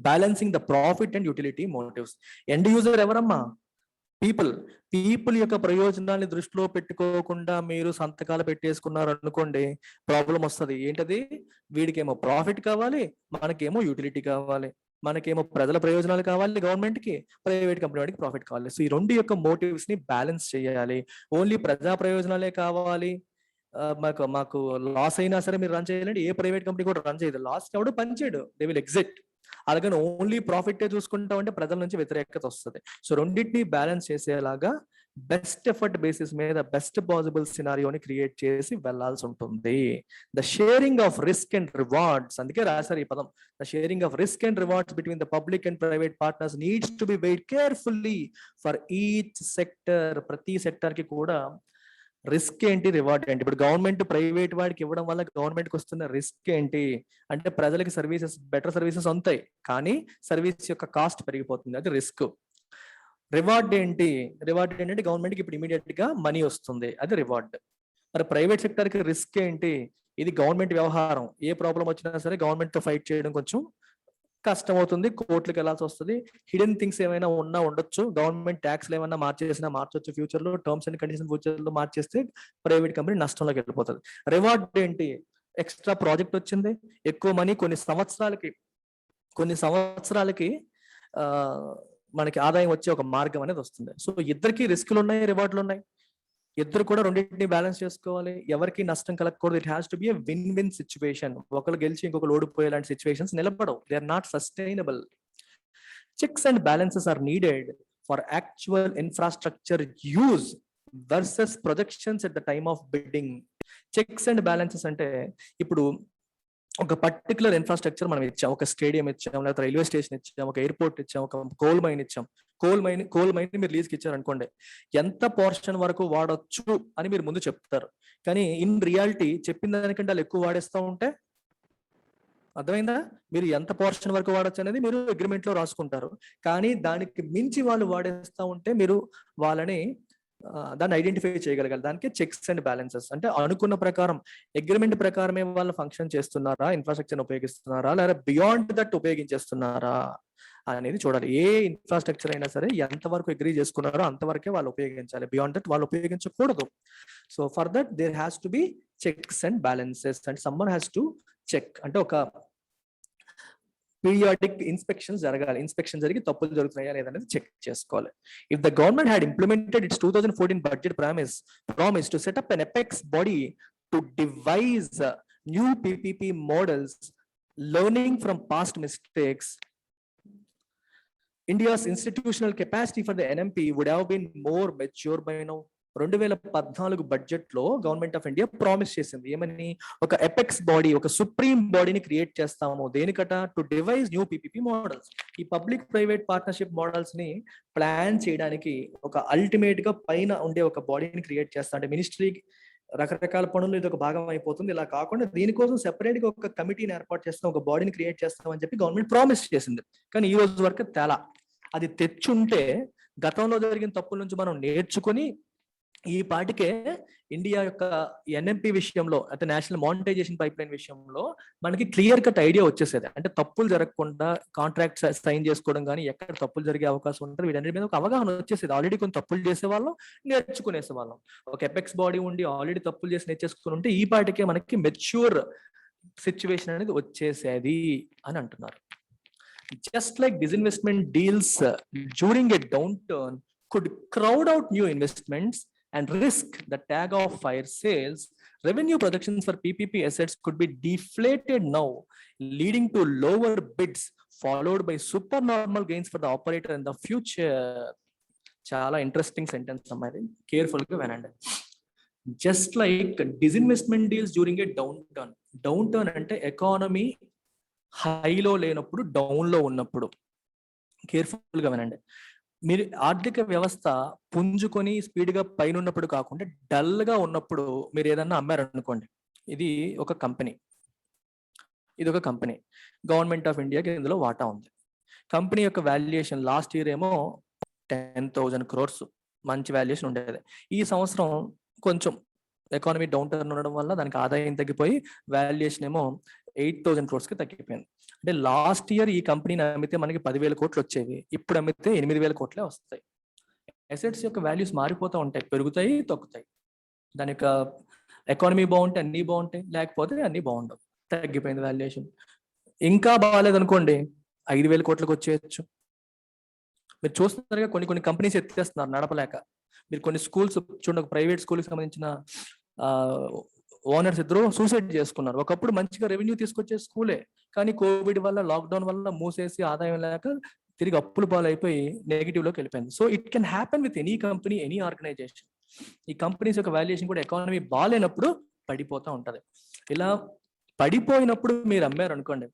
balancing the profit and utility motives. End user ఎవరమ్మా? పీపుల్ యొక్క ప్రయోజనాన్ని దృష్టిలో పెట్టుకోకుండా మీరు సంతకాలు పెట్టేసుకున్నారు అనుకోండి, ప్రాబ్లం వస్తుంది. ఏంటది? వీడికేమో ప్రాఫిట్ కావాలి, మనకేమో యూటిలిటీ కావాలి, మనకేమో ప్రజల ప్రయోజనాలు కావాలి, గవర్నమెంట్ కి, ప్రైవేట్ కంపెనీ వాడికి ప్రాఫిట్ కావాలి. సో ఈ రెండు యొక్క మోటివ్స్ ని బ్యాలెన్స్ చేయాలి. ఓన్లీ ప్రజా ప్రయోజనాలే కావాలి, మాకు లాస్ అయినా సరే మీరు రన్ చేయాలంటే ఏ ప్రైవేట్ కంపెనీ కూడా రన్ చేయదు, లాస్ ఎవడు పని చేయడు, దే విల్ ఎగ్జిట్. అలాగని ఓన్లీ ప్రాఫిట్ చూసుకుంటామంటే ప్రజల నుంచి వ్యతిరేకత వస్తుంది. సో రెండింటిని బ్యాలెన్స్ చేసేలాగా బెస్ట్ ఎఫర్ట్ బేసిస్ మీద బెస్ట్ పాసిబుల్ సినారియోని క్రియేట్ చేసి వెళ్లాల్సి ఉంటుంది. The sharing of risk and rewards, అందుకే రాశారు ఈ పదం. The sharing of risk and rewards between the public and private partners needs to be waived carefully for each sector. ప్రతి sector కి కూడా రిస్క్ ఏంటి, రివార్డ్ ఏంటి. ఇప్పుడు గవర్నమెంట్ ప్రైవేట్ వాడికి ఇవ్వడం వల్ల గవర్నమెంట్కి వస్తున్న రిస్క్ ఏంటి అంటే ప్రజలకి బెటర్ సర్వీసెస్ ఉంటాయి కానీ సర్వీస్ యొక్క కాస్ట్ పెరిగిపోతుంది, అది రిస్క్. రివార్డ్ ఏంటంటే గవర్నమెంట్కి ఇప్పుడు ఇమీడియట్ గా మనీ వస్తుంది, అది రివార్డ్. మరి ప్రైవేట్ సెక్టర్ కి రిస్క్ ఏంటి? ఇది గవర్నమెంట్ వ్యవహారం, ఏ ప్రాబ్లం వచ్చినా సరే గవర్నమెంట్ తో ఫైట్ చేయడం కొంచెం కష్టం అవుతుంది, కోర్టులకు వెళ్ళాల్సి వస్తుంది, హిడెన్ థింగ్స్ ఏమైనా ఉన్నా ఉండొచ్చు, గవర్నమెంట్ ట్యాక్స్లు ఏమైనా మార్చొచ్చు ఫ్యూచర్ లో, టర్మ్స్ అండ్ కండిషన్ ఫ్యూచర్ లో మార్చేస్తే ప్రైవేట్ కంపెనీ నష్టంలోకి వెళ్ళిపోతుంది. రివార్డ్ ఏంటి? ఎక్స్ట్రా ప్రాజెక్ట్ వచ్చింది, ఎక్కువ మనీ, కొన్ని సంవత్సరాలకి మనకి ఆదాయం వచ్చే ఒక మార్గం అనేది వస్తుంది. సో ఇద్దరికి రిస్కులు ఉన్నాయి, రివార్డులు ఉన్నాయి, ఇద్దరు కూడా రెండింటిని బ్యాలెన్స్ చేసుకోవాలి, ఎవరికి నష్టం కలగకూడదు. It has to be a win win situation. ఒకరు గెలిచి ఇంకొకరు ఓడిపోయే లాంటి సిచ్యువేషన్స్ నిలబడవు. They are not sustainable. Checks and balances are needed for actual infrastructure use versus projections at the time of bidding. Checks and balances అంటే ఇప్పుడు ఒక particular infrastructure మనం ఇచ్చాం, ఒక స్టేడియం ఇచ్చాం, లేకపోతే రైల్వే స్టేషన్ ఇచ్చాం, ఒక ఎయిర్పోర్ట్ ఇచ్చాం, ఒక కోల్ మైన్ ఇచ్చాం. కోల్ మైన్ మీరు లీజ్కి ఇచ్చారనుకోండి, ఎంత పోర్షన్ వరకు వాడొచ్చు అని మీరు ముందు చెప్తారు. కానీ ఇన్ రియాలిటీ చెప్పిన దానికంటే వాళ్ళు ఎక్కువ వాడేస్తూ ఉంటే, అర్థమైందా? మీరు ఎంత పోర్షన్ వరకు వాడచ్చు అనేది మీరు అగ్రిమెంట్ లో రాసుకుంటారు. కానీ దానికి మించి వాళ్ళు వాడేస్తూ ఉంటే మీరు వాళ్ళని దాన్ని ఐడెంటిఫై చేయగలగాలి. దానికి చెక్స్ అండ్ బ్యాలెన్సెస్ అంటే అనుకున్న ప్రకారం, అగ్రిమెంట్ ప్రకారమే వాళ్ళు ఫంక్షన్ చేస్తున్నారా, ఇన్ఫ్రాస్ట్రక్చర్ ఉపయోగిస్తున్నారా, లేదా బియాండ్ దట్ ఉపయోగించేస్తున్నారా అనేది చూడాలి. ఏ ఇన్ఫ్రాస్ట్రక్చర్ అయినా సరే ఎంతవరకు అగ్రీ చేసుకున్నారో అంతవరకే వాళ్ళు ఉపయోగించాలి, బియాండ్ దట్ వాళ్ళు ఉపయోగించకూడదు. So for that there has to be checks and balances and someone has to check. అంటే ఒక పీరియాడిక్ ఇన్స్పెక్షన్స్ జరగాలి, ఇన్స్పెక్షన్ జరిగి తప్పులు జరుగుతున్నాయా లేదనేది చెక్ చేసుకోవాలి. If the government had implemented it's 2014 budget promise to set up an apex body to devise new PPP models, learning from past mistakes, India's institutional capacity for the NMP would have been more mature by now. 2014 budget లో government of India promise చేసింది ఏమని? ఒక apex body, ఒక supreme బాడీని create చేస్తాము. దేనికట? To devise new PPP models. ఈ public private partnership models ని ప్లాన్ చేయడానికి ఒక అల్టిమేట్ గా పైన ఉండే ఒక బాడీని క్రియేట్ చేస్తా. అంటే మినిస్ట్రీకి రకరకాల పనులు ఇది ఒక భాగం అయిపోతుంది. ఇలా కాకుండా దీనికోసం సెపరేట్ గా ఒక కమిటీని ఏర్పాటు చేస్తాం, ఒక బాడీని క్రియేట్ చేస్తాం అని చెప్పి గవర్నమెంట్ ప్రామిస్ చేసింది. కానీ ఈ రోజు వరకు తేలా. అది తెచ్చుంటే గతంలో జరిగిన తప్పుల నుంచి మనం నేర్చుకుని ఈ పాటికే ఇండియా యొక్క ఎన్ఎంపీ విషయంలో, అంటే నేషనల్ మానిటైజేషన్ పైప్ లైన్ విషయంలో మనకి క్లియర్ కట్ ఐడియా వచ్చేసేది. అంటే తప్పులు జరగకుండా కాంట్రాక్ట్ సైన్ చేసుకోవడం కానీ, ఎక్కడ తప్పులు జరిగే అవకాశం ఉంటుంది, వీటన్నిటి మీద ఒక అవగాహన వచ్చేసేది. ఆల్రెడీ కొన్ని తప్పులు చేసేవాళ్ళం, నేర్చుకునేసేవాళ్ళం. ఒక ఎపెక్స్ బాడీ ఉండి ఆల్రెడీ తప్పులు చేసి నేర్చేసుకుని ఉంటే ఈ పాటికే మనకి మెచ్యూర్ సిచ్యువేషన్ అనేది వచ్చేసేది అని అంటున్నారు. Just like disinvestment deals during a downturn could crowd out new investments and risk the tag of fire sales, revenue projections for PPP assets could be deflated now, leading to lower bids followed by supernormal gains for the operator in the future. Chala interesting sentence అమ్మాయి, careful గా వినండి. Just like disinvestment deals during a downturn అంటే economy హైలో లేనప్పుడు, down లో ఉన్నప్పుడు. Careful గా వినండి. మీరు ఆర్థిక వ్యవస్థ పుంజుకొని స్పీడ్ గా పైన ఉన్నప్పుడు కాకుండా డల్ గా ఉన్నప్పుడు మీరు ఏదన్నా అమ్మారనుకోండి, ఇది ఒక కంపెనీ, గవర్నమెంట్ ఆఫ్ ఇండియాకి ఇందులో వాటా ఉంది. కంపెనీ యొక్క వాల్యుయేషన్ లాస్ట్ ఇయర్ ఏమో 10,000 crores మంచి వాల్యుయేషన్ ఉండేది. ఈ సంవత్సరం కొంచెం ఎకానమీ డౌన్ టర్న్ ఉండడం వల్ల దానికి ఆదాయం తగ్గిపోయి వాల్యుయేషన్ ఏమో 8,000 crores కి తగ్గిపోయింది. అంటే లాస్ట్ ఇయర్ ఈ కంపెనీని అమ్మితే మనకి 10,000 కోట్లు వచ్చేవి, ఇప్పుడు అమ్మితే 8,000 కోట్లే వస్తాయి. అసెట్స్ యొక్క వాల్యూస్ మారిపోతూ ఉంటాయి, పెరుగుతాయి, తగ్గుతాయి. దాని యొక్క ఎకానమీ బాగుంటే అన్ని బాగుంటాయి, లేకపోతే అన్ని బాగుండవు. తగ్గిపోయింది వాల్యుయేషన్. ఇంకా బాగాలేదనుకోండి 5,000 కోట్లకు వచ్చేయచ్చు. మీరు చూస్తున్నారుగా కొన్ని కంపెనీస్ ఎత్తేస్తున్నారు నడపలేక. మీరు కొన్ని స్కూల్స్ చూడండి, ఒక ప్రైవేట్ స్కూల్కి సంబంధించిన ఓనర్స్ ఇద్దరు సూసైడ్ చేసుకున్నారు. ఒకప్పుడు మంచిగా రెవెన్యూ తీసుకొచ్చే స్కూలే, కానీ కోవిడ్ వల్ల, లాక్డౌన్ వల్ల మూసేసి ఆదాయం లేక తిరిగి అప్పులు పాలైపోయి నెగిటివ్ లోకి వెళ్ళిపోయింది. So it can happen with any company, any organization. ఈ కంపెనీస్ యొక్క వాల్యుయేషన్ కూడా ఎకానమీ బాగాలేనప్పుడు పడిపోతూ ఉంటది. ఇలా పడిపోయినప్పుడు మీరు అమ్మారు అనుకోండి,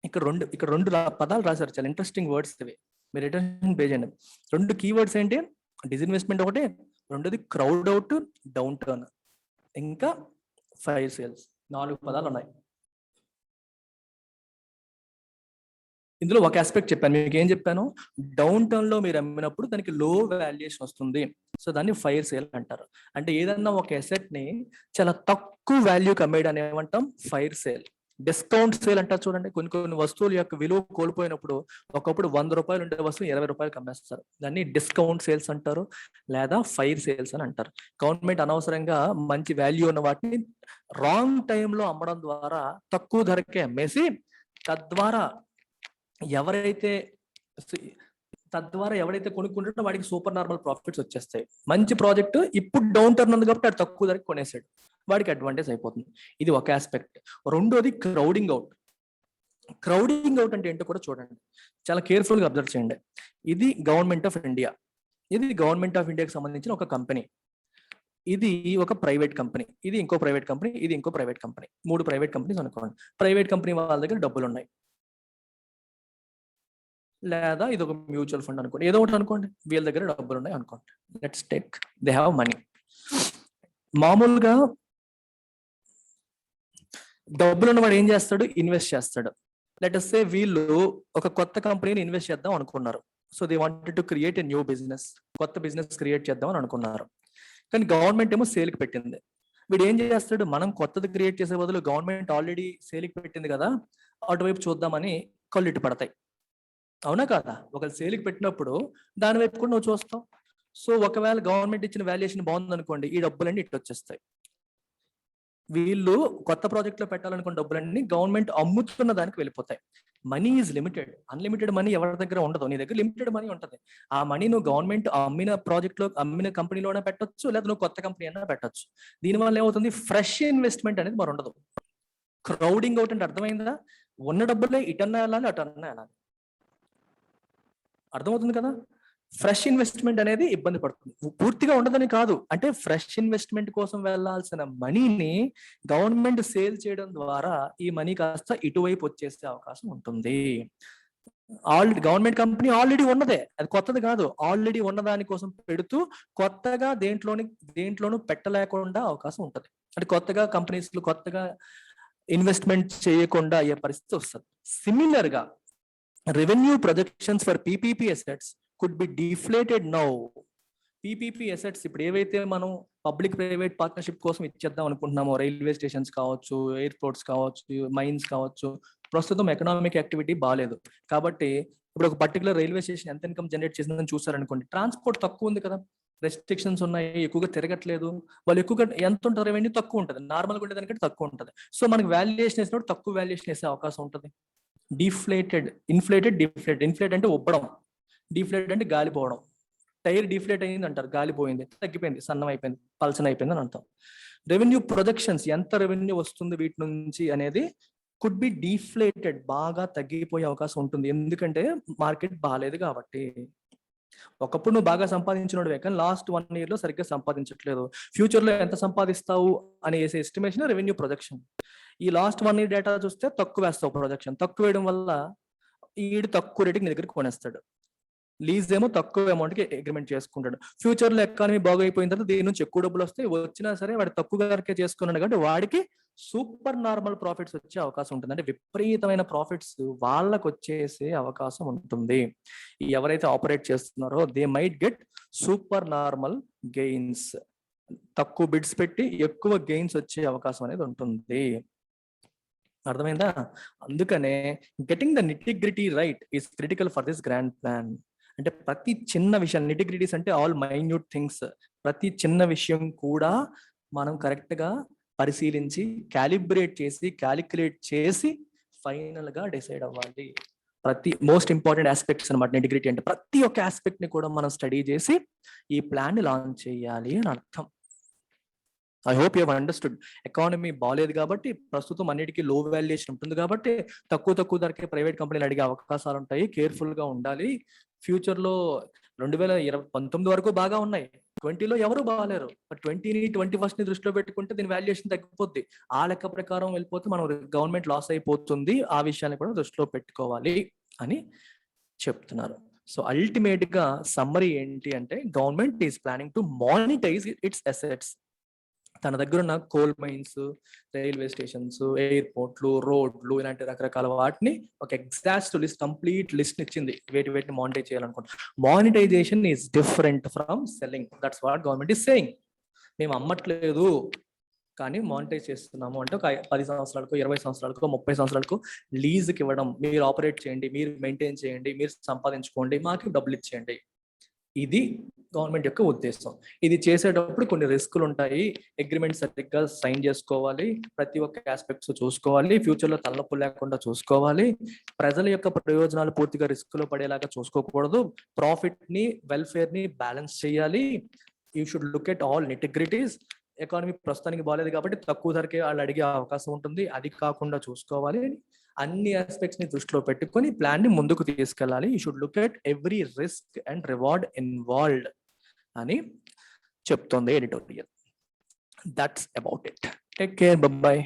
ఇక్కడ రెండు పదాలు రాశారు, చాలా ఇంట్రెస్టింగ్ వర్డ్స్ ఇవి, మీరు అటెన్షన్ పే చేయండి. 2 కీవర్డ్స్ ఏంటి? డిస్ఇన్వెస్ట్మెంట్ ఒకటి, రెండోది క్రౌడ్ అవుట్, డౌన్ టర్న్, ఇంకా ఫైర్ సేల్స్. 4 పదాలు ఉన్నాయి. ఇందులో ఒక ఆస్పెక్ట్ చెప్పాను, మీకు ఏం చెప్పాను? డౌన్ టర్న్ లో మీరు అమ్మినప్పుడు దానికి లో వాల్యుయేషన్ వస్తుంది, సో దాన్ని ఫైర్ సేల్ అంటారు. అంటే ఏదన్నా ఒక అసెట్ ని చాలా తక్కువ వాల్యూకి అమ్మేయడాన్ని ఏమంటాం? Fire sale. డిస్కౌంట్ సేల్ అంటారు చూడండి, కొన్ని కొన్ని వస్తువుల యొక్క విలువ కోల్పోయినప్పుడు ఒకప్పుడు 100 రూపాయలు ఉండే వస్తువు 20 రూపాయలకి అమ్మేస్తారు. దాన్ని డిస్కౌంట్ సేల్స్ అంటారు, లేదా ఫైర్ సేల్స్ అని అంటారు. గవర్నమెంట్ అనవసరంగా మంచి వాల్యూ ఉన్న వాటిని రాంగ్ టైంలో అమ్మడం ద్వారా తక్కువ ధరకే అమ్మేసి తద్వారా ఎవరైతే కొనుక్కుంటాడో వాడికి సూపర్ నార్మల్ ప్రాఫిట్స్ వచ్చేస్తాయి. మంచి ప్రాజెక్ట్ ఇప్పుడు డౌన్ టర్న్ ఉంది కాబట్టి అది తక్కువ ధరకి కొనేసాడు, వాడికి అడ్వాంటేజ్ అయిపోతుంది. ఇది ఒక ఆస్పెక్ట్. రెండోది క్రౌడింగ్ అవుట్. క్రౌడింగ్ అవుట్ అంటే ఏంటో కూడా చూడండి, చాలా కేర్ఫుల్ గా అబ్జర్వ్ చేయండి. ఇది గవర్నమెంట్ ఆఫ్ ఇండియా, ఇది గవర్నమెంట్ ఆఫ్ ఇండియాకి సంబంధించిన ఒక కంపెనీ, ఇది ఒక ప్రైవేట్ కంపెనీ, ఇది ఇంకో ప్రైవేట్ కంపెనీ, ఇది ఇంకో ప్రైవేట్ కంపెనీ. 3 ప్రైవేట్ కంపెనీస్ అనుకోండి. ప్రైవేట్ కంపెనీ వాళ్ళ దగ్గర డబ్బులు ఉన్నాయి, లేదా ఇది ఒక మ్యూచువల్ ఫండ్ అనుకోండి, ఏదో ఒకటి అనుకోండి, వీళ్ళ దగ్గర డబ్బులు ఉన్నాయి అనుకోండి. Let's take they have money. మామూలుగా డబ్బులు ఉన్నవాడు ఏం చేస్తాడు? ఇన్వెస్ట్ చేస్తాడు. లెట్ us సే వీళ్ళు ఒక కొత్త కంపెనీని ఇన్వెస్ట్ చేద్దాం అనుకున్నారు. So they wanted to create a new business, కొత్త బిజినెస్ క్రియేట్ చేద్దాం అని అనుకున్నారు. కానీ గవర్నమెంట్ ఏమో సేల్కి పెట్టింది. వీడు ఏం చేస్తాడు? మనం కొత్తది క్రియేట్ చేసే బదులు గవర్నమెంట్ ఆల్రెడీ సేల్కి పెట్టింది కదా, అటువైపు చూద్దామని కళ్ళు ఇటు పడతాయి. అవునా కాదా? ఒకవేళ సేల్కి పెట్టినప్పుడు దాని వైపు కూడా నువ్వు చూస్తావు. సో ఒకవేళ గవర్నమెంట్ ఇచ్చిన వాల్యుయేషన్ బాగుంది అనుకోండి, ఈ డబ్బులన్నీ ఇటు వచ్చేస్తాయి. వీళ్ళు కొత్త ప్రాజెక్ట్ లో పెట్టాలనుకున్న డబ్బులన్నీ గవర్నమెంట్ అమ్ముతున్న దానికి వెళ్ళిపోతాయి. Money is limited, unlimited money ఎవరి దగ్గర ఉండదు. నీ దగ్గర లిమిటెడ్ మనీ ఉంటుంది. ఆ మనీ నువ్వు గవర్నమెంట్ అమ్మిన ప్రాజెక్ట్ లో, అమ్మిన కంపెనీలోనే పెట్టొచ్చు, లేదా నువ్వు కొత్త కంపెనీ అయినా పెట్టొచ్చు. దీనివల్ల ఏమవుతుంది? ఫ్రెష్ ఇన్వెస్ట్మెంట్ అనేది మరి ఉండదు. క్రౌడింగ్ అవుట్ అంటే అర్థమైందా? ఉన్న డబ్బులే ఇటన్నా వెళ్ళాలి, అటన్నా వెళ్ళాలి. అర్థమవుతుంది కదా? ఫ్రెష్ ఇన్వెస్ట్మెంట్ అనేది ఇబ్బంది పడుతుంది. పూర్తిగా ఉండదని కాదు, అంటే ఫ్రెష్ ఇన్వెస్ట్మెంట్ కోసం వెళ్లాల్సిన మనీని గవర్నమెంట్ సేల్ చేయడం ద్వారా ఈ మనీ కాస్త ఇటువైపు వచ్చేసే అవకాశం ఉంటుంది. ఆల్రెడీ గవర్నమెంట్ కంపెనీ ఆల్రెడీ ఉన్నదే, అది కొత్తది కాదు. ఆల్రెడీ ఉన్న దానికోసం పెడుతూ కొత్తగా దేంట్లోనూ పెట్టలేకుండా అవకాశం ఉంటుంది. అంటే కొత్తగా కంపెనీస్ కొత్తగా ఇన్వెస్ట్మెంట్ చేయకుండా అయ్యే పరిస్థితి వస్తుంది. సిమిలర్ గా revenue projections for PPP assets could be deflated now. PPP assets ఇప్పుడు ఏవైతే మనం పబ్లిక్ ప్రైవేట్ పార్ట్నర్షిప్ కోసం ఇచ్చేద్దాం అనుకుంటున్నామో, రైల్వే స్టేషన్స్ కావచ్చు, ఎయిర్పోర్ట్స్ కావచ్చు, మైన్స్ కావచ్చు, ప్రస్తుతం ఎకనామిక్ యాక్టివిటీ బాగాలేదు కాబట్టి ఇప్పుడు ఒక పర్టికులర్ రైల్వే స్టేషన్ ఎంత ఇన్కమ్ జనరేట్ చేసిందని చూసారనుకోండి, ట్రాన్స్పోర్ట్ తక్కువ ఉంది కదా, రెస్ట్రిక్షన్స్ ఉన్నాయి, ఎక్కువగా తిరగట్లేదు, వాళ్ళు ఎక్కువగా ఎంత ఉంటుంది రెవెన్యూ తక్కువ ఉంటుంది, నార్మల్గా ఉండేదానికంటే తక్కువ ఉంటుంది. సో మనకి వాల్యుయేషన్ వేసినప్పుడు తక్కువ వాల్యుయేషన్ వేసే అవకాశం ఉంటుంది. డిఫ్లేటెడ్, ఇన్ఫ్లేటెడ్, డిఫ్లేటెడ్. ఇన్ఫ్లేట్ అంటే ఉబ్బడం, డిఫ్లేట్ అంటే గాలిపోవడం. టైర్ డిఫ్లేట్ అయింది అంటారు, గాలిపోయింది, తగ్గిపోయింది, సన్నం అయిపోయింది, పల్సన్ అయిపోయింది అని అంటాం. రెవెన్యూ ప్రొజెక్షన్స్, ఎంత రెవెన్యూ వస్తుంది వీటి నుంచి అనేది కుడ్ బి డిఫ్లేటెడ్, బాగా తగ్గిపోయే అవకాశం ఉంటుంది. ఎందుకంటే మార్కెట్ బాగాలేదు కాబట్టి. ఒకప్పుడు నువ్వు బాగా సంపాదించినోడివే, కానీ లాస్ట్ 1 year లో సరిగ్గా సంపాదించట్లేదు. ఫ్యూచర్ లో ఎంత సంపాదిస్తావు అని వేసే ఎస్టిమేషన్ రెవెన్యూ ప్రొజెక్షన్. ఈ లాస్ట్ 1 year డేటా చూస్తే తక్కువ వేస్తావు ప్రొజెక్షన్. తక్కువ వేయడం వల్ల ఈడు తక్కువ రేటుకి నీ దగ్గరికి కొనేస్తాడు. లీజ్ ఏమో తక్కువ అమౌంట్ కి అగ్రిమెంట్ చేసుకుంటాడు. ఫ్యూచర్ లో ఎకానమీ బాగైపోయిన తర్వాత దీని నుంచి ఎక్కువ డబ్బులు వస్తాయి, వచ్చినా సరే వాడు తక్కువ ధరకే చేసుకున్నాడు కాబట్టి వాడికి సూపర్ నార్మల్ ప్రాఫిట్స్ వచ్చే అవకాశం ఉంటుంది. అంటే విపరీతమైన ప్రాఫిట్స్ వాళ్ళకు వచ్చేసే అవకాశం ఉంటుంది. ఎవరైతే ఆపరేట్ చేస్తున్నారో they might get super normal gains. తక్కువ బిడ్స్ పెట్టి ఎక్కువ గెయిన్స్ వచ్చే అవకాశం అనేది ఉంటుంది. అర్థమైందా? అందుకనే getting the nitty gritty right is critical for this grand plan. అంటే ప్రతి చిన్న విషయం, నిటిగ్రిటీస్ అంటే ఆల్ మైన్యూట్ థింగ్స్, ప్రతి చిన్న విషయం కూడా మనం కరెక్ట్ గా పరిశీలించి క్యాలిబ్రేట్ చేసి క్యాలిక్యులేట్ చేసి ఫైనల్ గా డిసైడ్ అవ్వాలి. ప్రతి మోస్ట్ ఇంపార్టెంట్ ఆస్పెక్ట్స్ అనమాట నిటిగ్రిటీ అంటే. ప్రతి ఒక్క ఆస్పెక్ట్ ని కూడా మనం స్టడీ చేసి ఈ ప్లాన్ ని లాంచ్ చేయాలి అని అర్థం. I hope you have understood. Economy బాగాలేదు కాబట్టి, ప్రస్తుతం అన్నిటికీ లో వాల్యుయేషన్ ఉంటుంది కాబట్టి తక్కువ ధరకే ప్రైవేట్ కంపెనీలు అడిగే అవకాశాలు ఉంటాయి. కేర్ఫుల్ గా ఉండాలి. ఫ్యూచర్ లో 2019 వరకు బాగా ఉన్నాయి, 20లో ఎవరు బాగాలేరు. 20ని 21st దృష్టిలో పెట్టుకుంటే దీని వాల్యుయేషన్ తగ్గిపోద్ది. ఆ లెక్క ప్రకారం వెళ్ళిపోతే మనం గవర్నమెంట్ లాస్ అయిపోతుంది. ఆ విషయాన్ని కూడా దృష్టిలో పెట్టుకోవాలి అని చెప్తున్నారు. సో అల్టిమేట్ గా సమ్మరీ ఏంటి అంటే, government is planning to monetize its assets. తన దగ్గర ఉన్న కోల్ మైన్స్, రైల్వే స్టేషన్స్, ఎయిర్పోర్ట్లు, రోడ్లు, ఇలాంటి రకరకాల వాటిని ఒక ఎగ్జాక్ట్ లిస్ట్, కంప్లీట్ లిస్ట్ ఇచ్చింది వేటిని మానిటైజ్ చేయాలనుకుంటున్నాం. Monetization is different from selling. That's what government is saying. మేము అమ్మట్లేదు, కానీ మానిటైజ్ చేస్తున్నాము అంటే ఒక 10 సంవత్సరాలకు 20 సంవత్సరాలకు 30 సంవత్సరాలకు లీజ్కి ఇవ్వడం, మీరు ఆపరేట్ చేయండి, మీరు మెయింటైన్ చేయండి, మీరు సంపాదించుకోండి, మాకు డబ్బులు ఇచ్చేయండి. ఇది గవర్నమెంట్ యొక్క ఉద్దేశం. ఇది చేసేటప్పుడు కొన్ని రిస్కులు ఉంటాయి. అగ్రిమెంట్ సరిగ్గా సైన్ చేసుకోవాలి, ప్రతి ఒక్క ఆస్పెక్ట్స్ చూసుకోవాలి, ఫ్యూచర్ లో తలనొప్పులు లేకుండా చూసుకోవాలి, ప్రజల యొక్క ప్రయోజనాలు పూర్తిగా రిస్క్ లో పడేలాగా చూసుకోకూడదు, ప్రాఫిట్ ని వెల్ఫేర్ ని బ్యాలెన్స్ చేయాలి. You should look at all nitty gritties. Economy ప్రస్తుతానికి బాగాలేదు కాబట్టి తక్కువ ధరకే వాళ్ళు అడిగే అవకాశం ఉంటుంది, అది కాకుండా చూసుకోవాలి. అన్ని ఆస్పెక్ట్స్ ని దృష్టిలో పెట్టుకొని ప్లాన్ ని ముందుకు తీసుకెళ్ళాలి. You should look at every risk and reward involved అని చెప్తోంది editorial. That's about it. Take care, by.